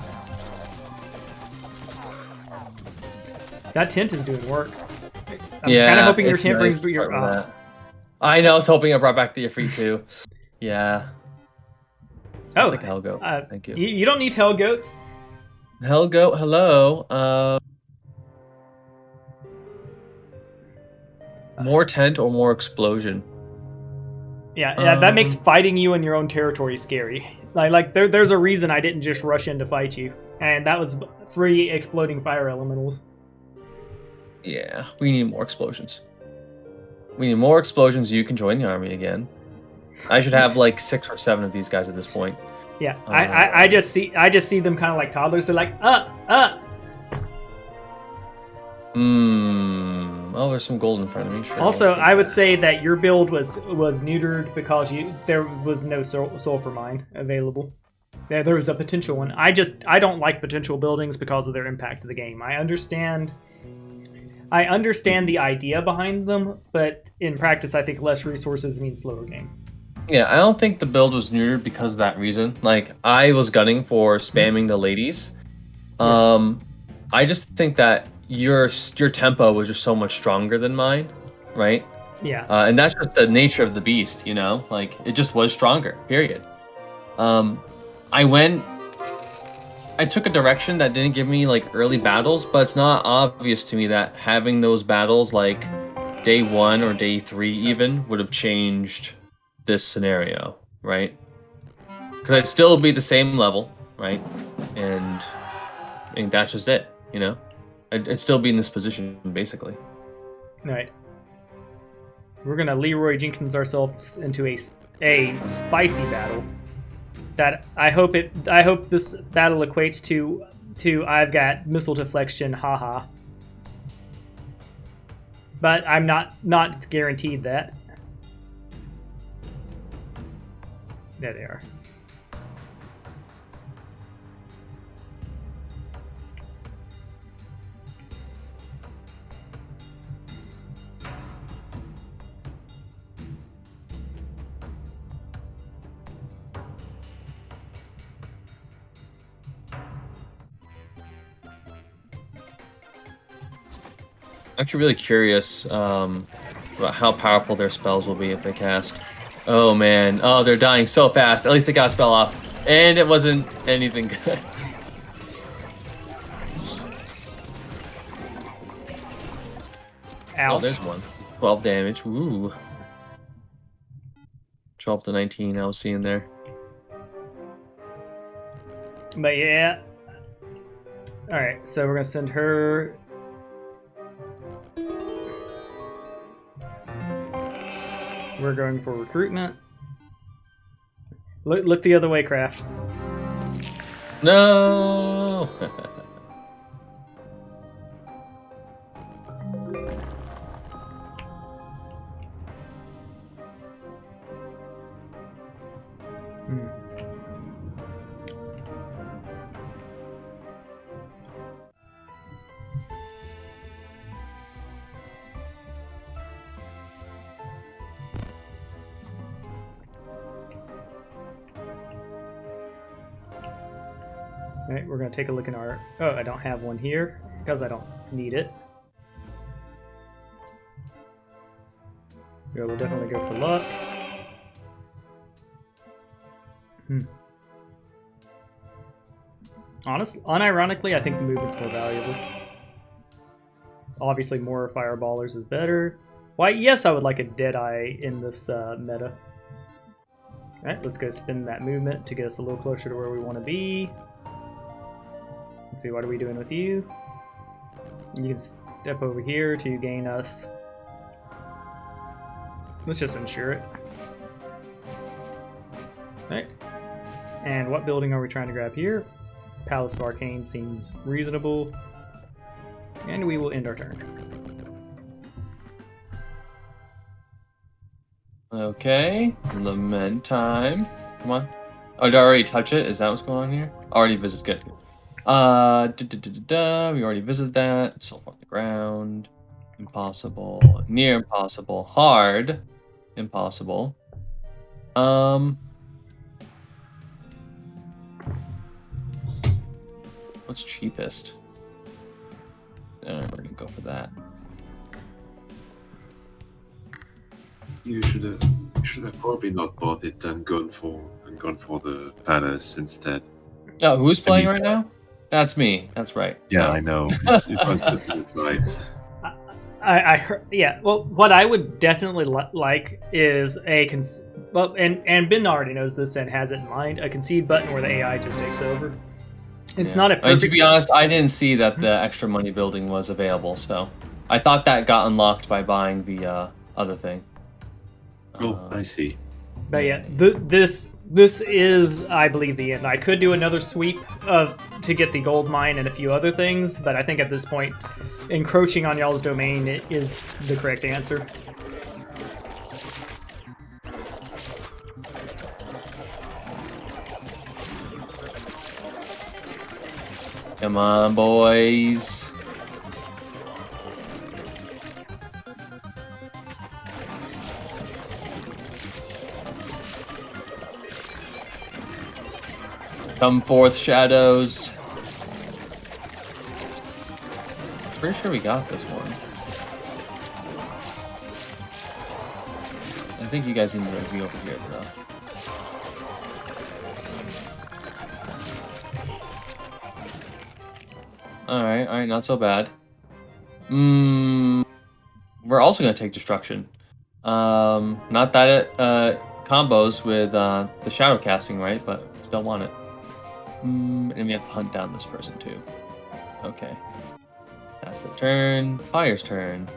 That tent is doing work. I'm kind of hoping your tent brings your... I know, I was hoping I brought back the Ifrit too. Yeah. Oh, like Hellgoat. Thank you. You don't need Hellgoats. Hellgoat, hello. More tent or more explosion? Yeah, that makes fighting you in your own territory scary. Like there's a reason I didn't just rush in to fight you, and that was free exploding fire elementals. Yeah, we need more explosions. We need more explosions. You can join the army again. I should have like 6 or 7 of these guys at this point. Yeah, I just see them kind of like toddlers. They're like, Well, there's some gold in front of me. Sure, also, I would say that your build was neutered because there was no sulfur mine available. There was a potential one. I don't like potential buildings because of their impact to the game. I understand the idea behind them, but in practice, I think less resources means slower game. Yeah, I don't think the build was neutered because of that reason. Like, I was gunning for spamming the ladies. I just think that your tempo was just so much stronger than mine, right? Yeah. And that's just the nature of the beast, you know? Like, it just was stronger, period. I took a direction that didn't give me, like, early battles, but it's not obvious to me that having those battles, like, day 1 or day 3 even, would have changed this scenario, right? Because I'd still be the same level, right? And that's just it, you know? I'd still be in this position, basically. All right. We're gonna Leroy Jenkins ourselves into a spicy battle. That I hope this battle equates to I've got missile deflection, haha. But I'm not guaranteed that. There they are. Actually, really curious about how powerful their spells will be if they cast. Oh man, oh they're dying so fast. At least they got a spell off, and it wasn't anything good. Ouch. Oh, there's one. 12 damage. Ooh. 12 to 19. I was seeing there. But yeah. All right, so we're gonna send her. We're going for recruitment. Look the other way, Kraft. No. Alright, we're going to take a look in our... Oh, I don't have one here, because I don't need it. Yeah, we'll definitely go for luck. Unironically, I think the movement's more valuable. Obviously, more fireballers is better. Why, yes, I would like a Deadeye in this meta. Alright, let's go spin that movement to get us a little closer to where we want to be. Let's see, what are we doing with you? You can step over here to gain us. Let's just ensure it. Alright. And what building are we trying to grab here? Palace of Arcane seems reasonable. And we will end our turn. Okay. Lament time. Come on. Oh, did I already touch it? Is that what's going on here? Already visit. Good. We already visited that. Self on the ground. Impossible. Near impossible. Hard. Impossible. What's cheapest? We're gonna go for that. You should have probably not bought it and gone for the palace instead. Oh, who's playing right now? That's me. That's right. Yeah, So- I know. It was just an advice. I heard, yeah. Well, what I would definitely like is and Ben already knows this and has it in mind, a concede button where the AI just takes over. It's Yeah. not a perfect... To be honest, I didn't see that the extra money building was available, so I thought that got unlocked by buying the other thing. Oh, I see. But yeah, this is, I believe, the end. I could do another sweep to get the gold mine and a few other things, but I think at this point, encroaching on y'all's domain is the correct answer. Come on, boys. Come forth, shadows. pretty sure we got this one. I think you guys need to be over here, though. Alright, not so bad. We're also gonna take destruction. Not that it combos with the shadow casting, right? But still want it. And we have to hunt down this person too. Okay. That's the turn. Fire's turn.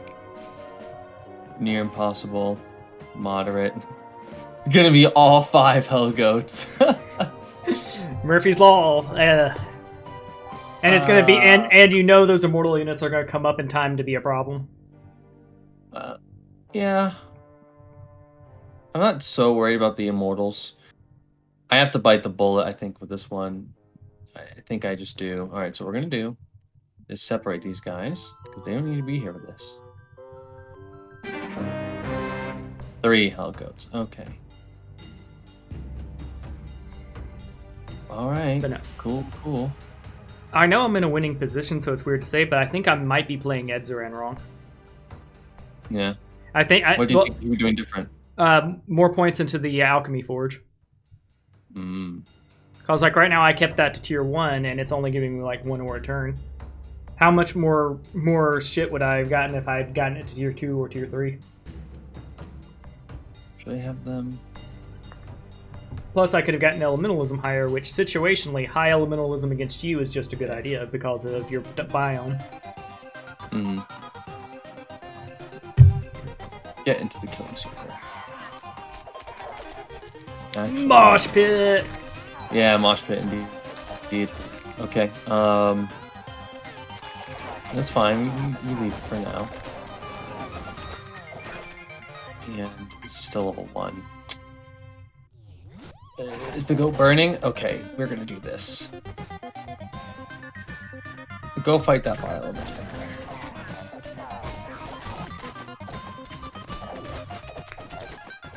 Near impossible. Moderate. It's gonna be all 5 hell goats. Murphy's Law. And it's gonna be and you know those immortal units are gonna come up in time to be a problem. Yeah. I'm not so worried about the immortals. I have to bite the bullet, I think, with this one. I think I just do. Alright, so what we're gonna do is separate these guys, because they don't need to be here for this. 3 hell goats. Okay. Alright. But no. Cool. I know I'm in a winning position, so it's weird to say, but I think I might be playing Edzuran wrong. Yeah. I think What do you think you were doing different? More points into the Alchemy Forge. Mm. Because like right now I kept that to tier 1 and it's only giving me like 1 ore a turn. How much more shit would I have gotten if I had gotten it to tier 2 or tier 3? Should I have them? Plus I could have gotten elementalism higher, which situationally high elementalism against you is just a good idea because of your biome. Mm. Get into the killing circle. Actually, Mosh pit! yeah, mosh pit indeed. Okay, that's fine. We leave it for now. And it's still level 1. Is the goat burning? Okay, we're gonna do this. Go fight that fire element.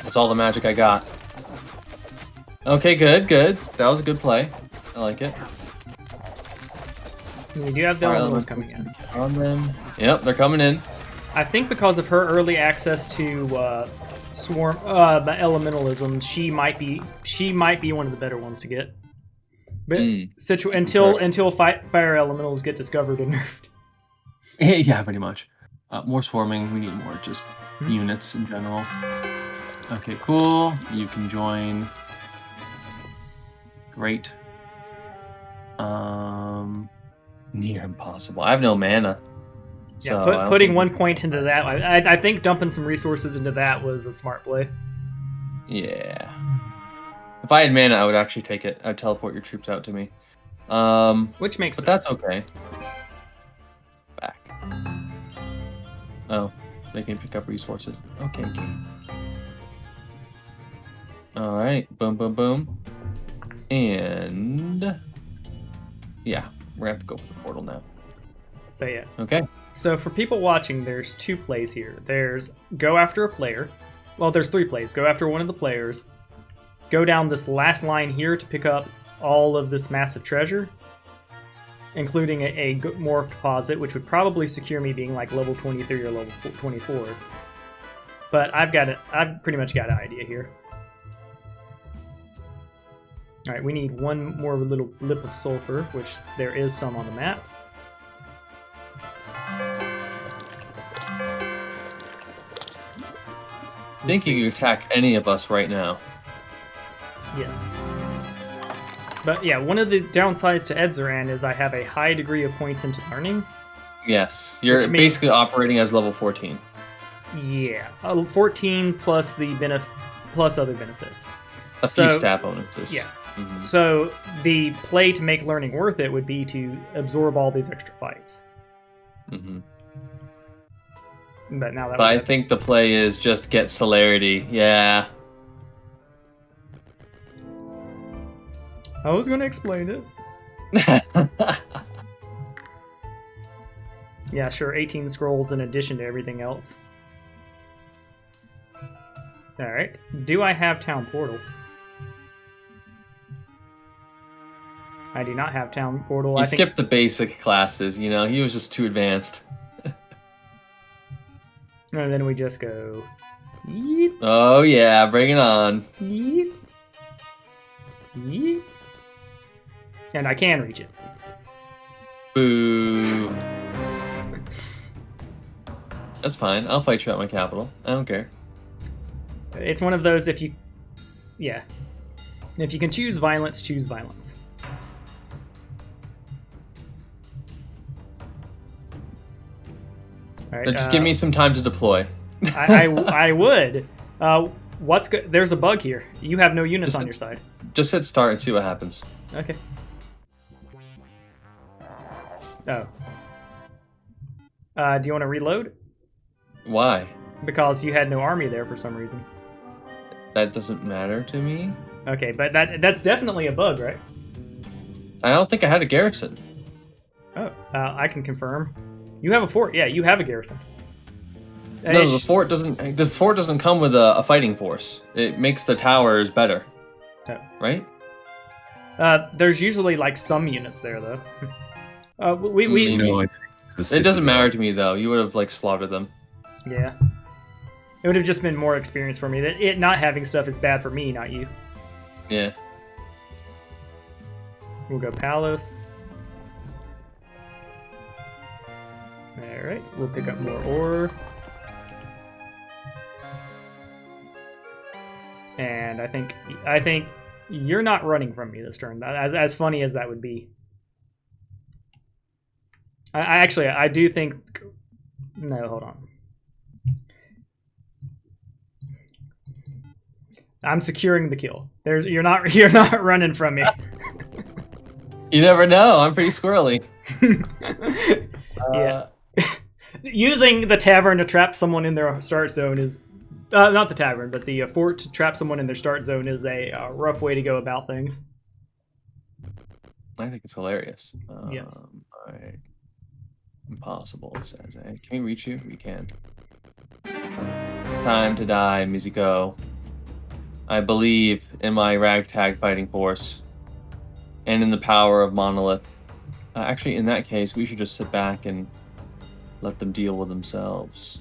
That's all the magic I got. Okay, good. That was a good play. I like it. You do have the elementals coming in. On them. Yep, they're coming in. I think because of her early access to swarm elementalism, she might be one of the better ones to get. But until fire elementals get discovered and nerfed. Yeah, pretty much. More swarming. We need more just units in general. Okay, cool. You can join. Great. Near impossible. I have no mana. Yeah, So putting 1 point into that, I think dumping some resources into that was a smart play. Yeah. If I had mana, I would actually take it. I'd teleport your troops out to me. Which makes sense. But that's okay. Back. Oh, they can pick up resources. Okay. Alright, boom. And yeah, we're gonna have to go for the portal now. But yeah. Okay. So for people watching, there's 2 plays here. There's go after a player. Well, there's 3 plays. Go after one of the players. Go down this last line here to pick up all of this massive treasure, including a morph deposit, which would probably secure me being like level 23 or level 24. But I've pretty much got an idea here. Alright, we need 1 more little lip of sulfur, which there is some on the map. I think you can attack any of us right now. Yes. But yeah, one of the downsides to Edzuran is I have a high degree of points into learning. Yes, you're basically operating as level 14. Yeah, 14 plus plus other benefits. A few stat bonuses. Yeah. Mm-hmm. So the play to make learning worth it would be to absorb all these extra fights. Mm-hmm. But now that. But I think the play is just get celerity. Yeah. I was going to explain it. Yeah, sure. 18 scrolls in addition to everything else. All right. Do I have Town Portal? I do not have Town Portal. You skipped the basic classes, you know? He was just too advanced. And then we just go... Yeet, Oh yeah, bring it on. yeet, yeet. And I can reach it. Boo. That's fine. I'll fight you at my capital. I don't care. It's one of those if you... Yeah. If you can choose violence, choose violence. All right, Just give me some time to deploy. I would. What's good? There's a bug here. You have no units on your side. Just hit start and see what happens. Okay. Oh. Do you want to reload? Why? Because you had no army there for some reason. That doesn't matter to me. Okay, but that's definitely a bug, right? I don't think I had a garrison. Oh, I can confirm. You have a fort. Yeah, you have a garrison. No, the fort doesn't. The fort doesn't come with a fighting force. It makes the towers better. Oh. Right? There's usually like some units there though. You know, I think the It cities doesn't matter are- to me though. You would have like slaughtered them. Yeah. It would have just been more experience for me. That it not having stuff is bad for me, not you. Yeah. We'll go Palace. Alright, we'll pick up more ore. And I think you're not running from me this turn. As funny as that would be. I do think... No, hold on. I'm securing the kill. You're not running from me. You never know. I'm pretty squirrely. Yeah. Using the tavern to trap someone in their start zone is not the tavern, but the fort to trap someone in their start zone is a rough way to go about things. I think it's hilarious. Yes. Alright. Impossible, it says. Can we reach you? We can. Time to die, Mizuko. I believe in my ragtag fighting force and in the power of Monolith. Actually, in that case, we should just sit back and let them deal with themselves.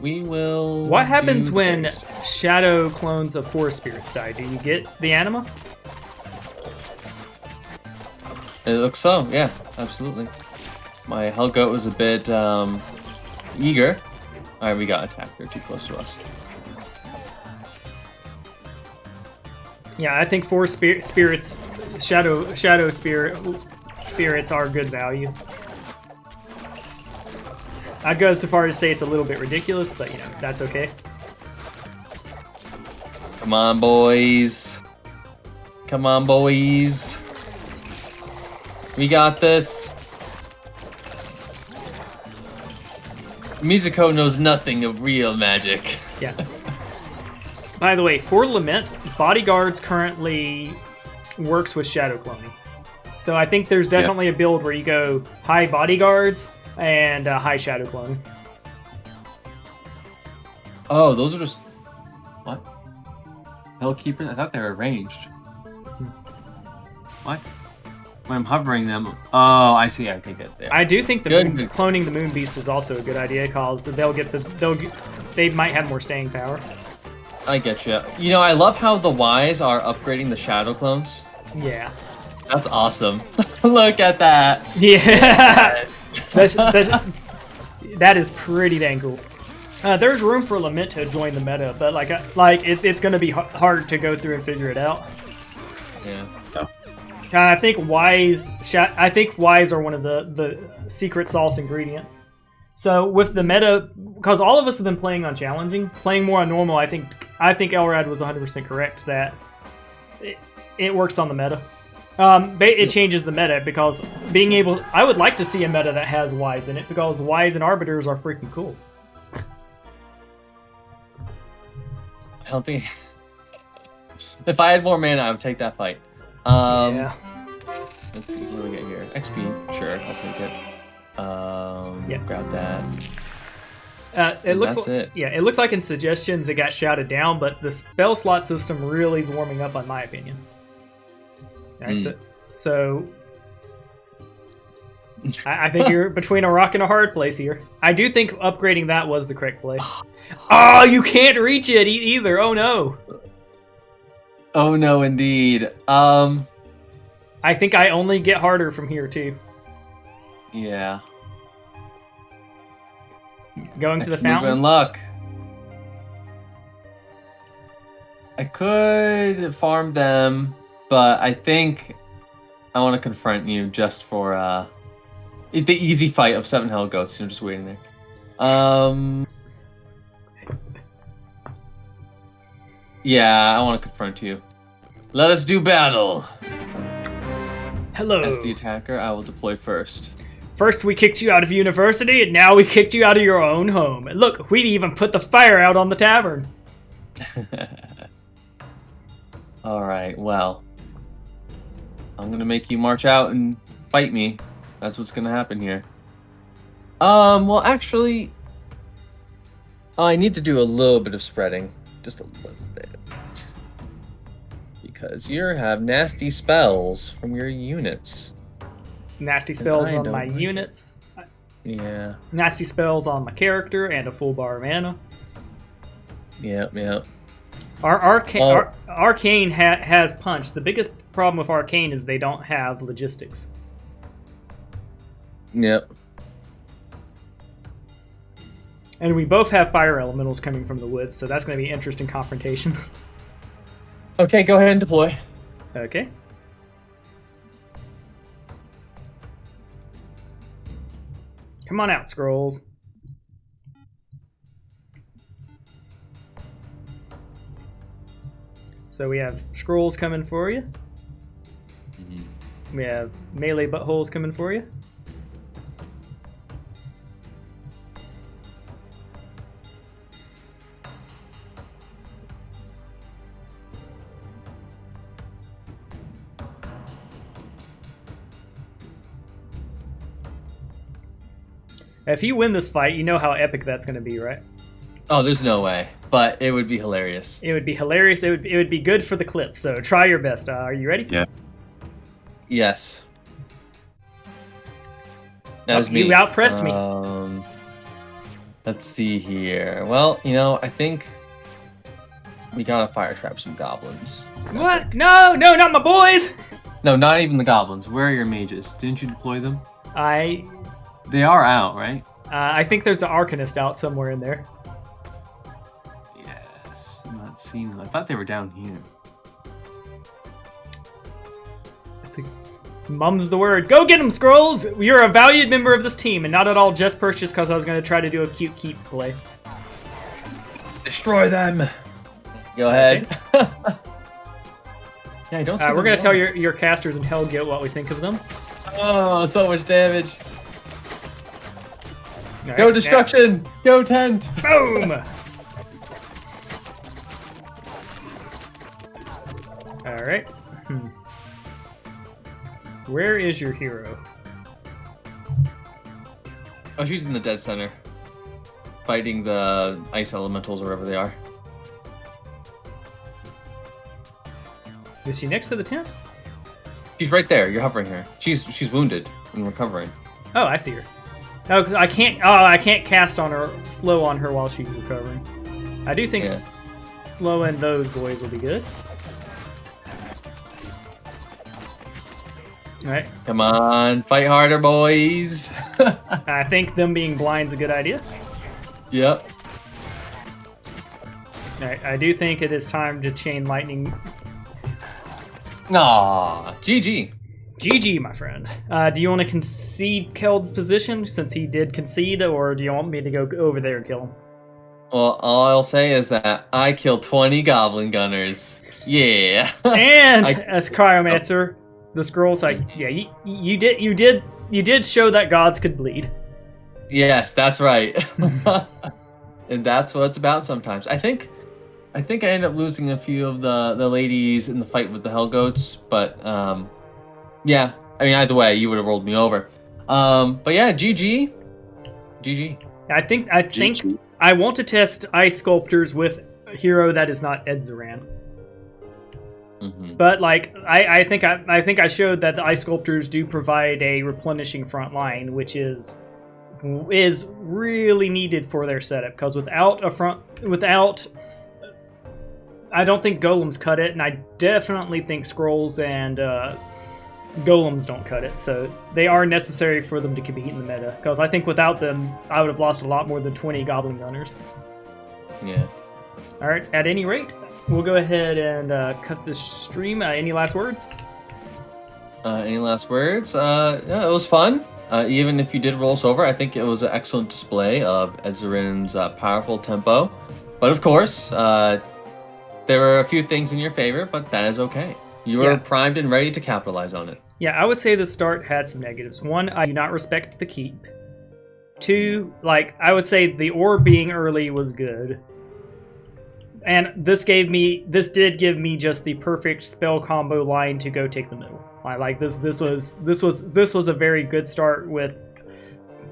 We will... What happens do when next. shadow clones of forest spirits die? Do you get the anima? It looks so, yeah, absolutely. My Hellgoat was a bit eager. Alright, we got attacked. They're too close to us. Yeah, I think forest spirits, shadow spirits are good value. I'd go so far as to say it's a little bit ridiculous, but you know, that's okay. Come on, boys. Come on, boys. We got this. Mizuko knows nothing of real magic. Yeah. By the way, for Lament, Bodyguards currently works with Shadow Cloning. So I think there's definitely a build where you go high Bodyguards and high Shadow Cloning. Oh, those are just... What? Hellkeepers? I thought they were ranged. What? When I'm hovering them... Oh, I see. I think it there. I do think Good. cloning the Moon Beast is also a good idea, because they might have more staying power. I get you. You know, I love how the Ys are upgrading the Shadow Clones. Yeah. That's awesome. Look at that. Yeah. That is pretty dang cool. There's room for Lament to join the meta, but it's going to be hard to go through and figure it out. Yeah. I think Ys are one of the secret sauce ingredients. So with the meta, because all of us have been playing on challenging, playing more on normal, I think Elrad was 100% correct that it works on the meta. It changes the meta because I would like to see a meta that has Ys in it, because Ys and Arbiters are freaking cool. I don't think... If I had more mana, I would take that fight. Yeah. Let's see, what do we get here? XP, sure, I'll take it. Grab that. It looks That's it. Yeah, it looks like in suggestions it got shouted down, but the spell slot system really is warming up, in my opinion. Right, so I think you're between a rock and a hard place here. I do think upgrading that was the correct play. Oh, you can't reach it either. Oh no. Oh no, indeed. I think I only get harder from here too. Yeah. Going to the Good fountain. luck. I could farm them, but I think I want to confront you just for the easy fight of 7 hell goats. I'm just waiting there. Yeah, I want to confront you. Let us do battle. Hello. As the attacker, I will deploy first. First we kicked you out of university, and now we kicked you out of your own home. And look, we even put the fire out on the tavern. Alright, well. I'm gonna make you march out and fight me. That's what's gonna happen here. Well, actually... I need to do a little bit of spreading. Just a little bit. Because you have nasty spells from your units. Nasty spells I on don't my like units. Yeah. Nasty spells on my character and a full bar of mana. Yep. Our Arcane has punch. The biggest problem with Arcane is they don't have logistics. Yep. And we both have fire elementals coming from the woods, so that's going to be an interesting confrontation. Okay, go ahead and deploy. Okay. Come on out, Scrolls. So we have Scrolls coming for you. We have melee buttholes coming for you. If you win this fight, you know how epic that's going to be, right? Oh, there's no way. But it would be hilarious. It would be hilarious. It would be good for the clip. So try your best. Are you ready? Yeah. Yes. That was me. You outpressed me. Let's see here. Well, I think we gotta fire trap some goblins. What? No, not my boys! No, not even the goblins. Where are your mages? Didn't you deploy them? They are out, right? I think there's an Arcanist out somewhere in there. Yes. I'm not seeing them. I thought they were down here. Mum's the word. Go get them, Scrolls! You're a valued member of this team, and not at all just purchased because I was going to try to do a cute keep play. Destroy them! Go ahead. Okay. Yeah, I don't see we're going to tell your casters in Hellgate what we think of them. Oh, so much damage. Right, go destruction! Go tent! Boom! Alright. Where is your hero? Oh, she's in the dead center. Fighting the ice elementals or wherever they are. Is she next to the tent? She's right there. You're hovering her. She's wounded and recovering. Oh, I see her. Oh, I can't cast on her, slow on her while she's recovering. I do think slowing those boys will be good. Alright. Come on, fight harder, boys. I think them being blind's a good idea. Yep. Alright, I do think it is time to chain lightning. Aw, GG. GG, my friend. Do you want to concede Keld's position since he did concede, or do you want me to go over there and kill him? Well, all I'll say is that I killed 20 goblin gunners. Yeah. And as Cryomancer, the scroll's like, yeah, you did show that gods could bleed. Yes, that's right. And that's what it's about sometimes. I think I ended up losing a few of the ladies in the fight with the Hellgoats, but yeah. I mean, either way, you would have rolled me over. But yeah, GG. I think I want to test ice sculptors with a hero that is not Edzuran. But like I think I showed that the ice sculptors do provide a replenishing front line, which is really needed for their setup, because without I don't think golems cut it, and I definitely think scrolls and golems don't cut it. So they are necessary for them to compete in the meta, because I think without them I would have lost a lot more than 20 goblin gunners. Yeah. All right. At any rate, we'll go ahead and cut this stream. Any last words? Any last words? Yeah, it was fun. Even if you did roll us over, I think it was an excellent display of Edzuran's powerful tempo. But of course, there were a few things in your favor, but that is okay. You were primed and ready to capitalize on it. Yeah, I would say the start had some negatives. One, I do not respect the keep. Two, like, I would say the orb being early was good. And this did give me just the perfect spell combo line to go take the middle. Like this was a very good start with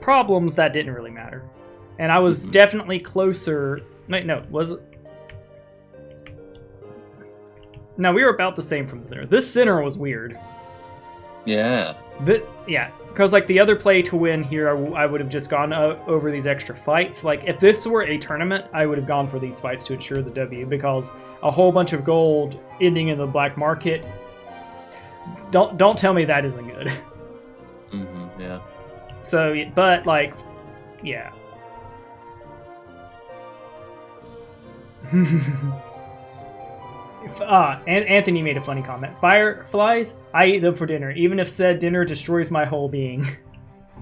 problems that didn't really matter. And I was definitely closer. No, was it? No, we were about the same from the center. This center was weird. Yeah. Because like the other play to win here, I would have just gone over these extra fights. Like if this were a tournament, I would have gone for these fights to ensure the W, because a whole bunch of gold ending in the black market. Don't tell me that isn't good. Yeah. So, but like, yeah. And Anthony made a funny comment. Fireflies, I eat them for dinner, even if said dinner destroys my whole being.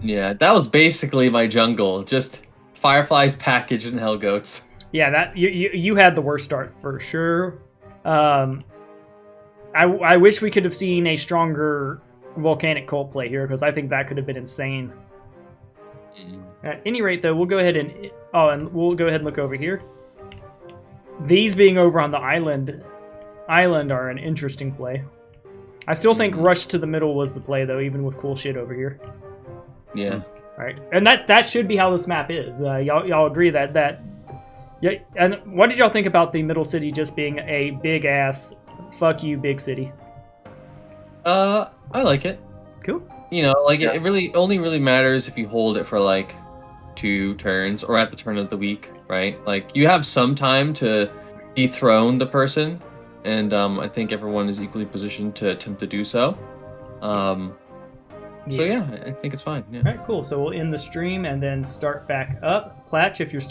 Yeah, that was basically my jungle. Just fireflies packaged in hellgoats. Yeah, that you had the worst start for sure. I wish we could have seen a stronger volcanic cult play here, because I think that could have been insane. At any rate, though, we'll go ahead and look over here. These being over on the island are an interesting play. I still think rush to the middle was the play, though, even with cool shit over here. Yeah. All right, and that should be how this map is. Y'all agree that. Yeah. And what did y'all think about the middle city just being a big ass fuck you big city? I like it. Cool. You know, like it really only really matters if you hold it for like 2 turns or at the turn of the week, right? Like you have some time to dethrone the person, and I think everyone is equally positioned to attempt to do so. So yeah, I think it's fine. Yeah. All right, cool. So we'll end the stream and then start back up. Platch, if you're still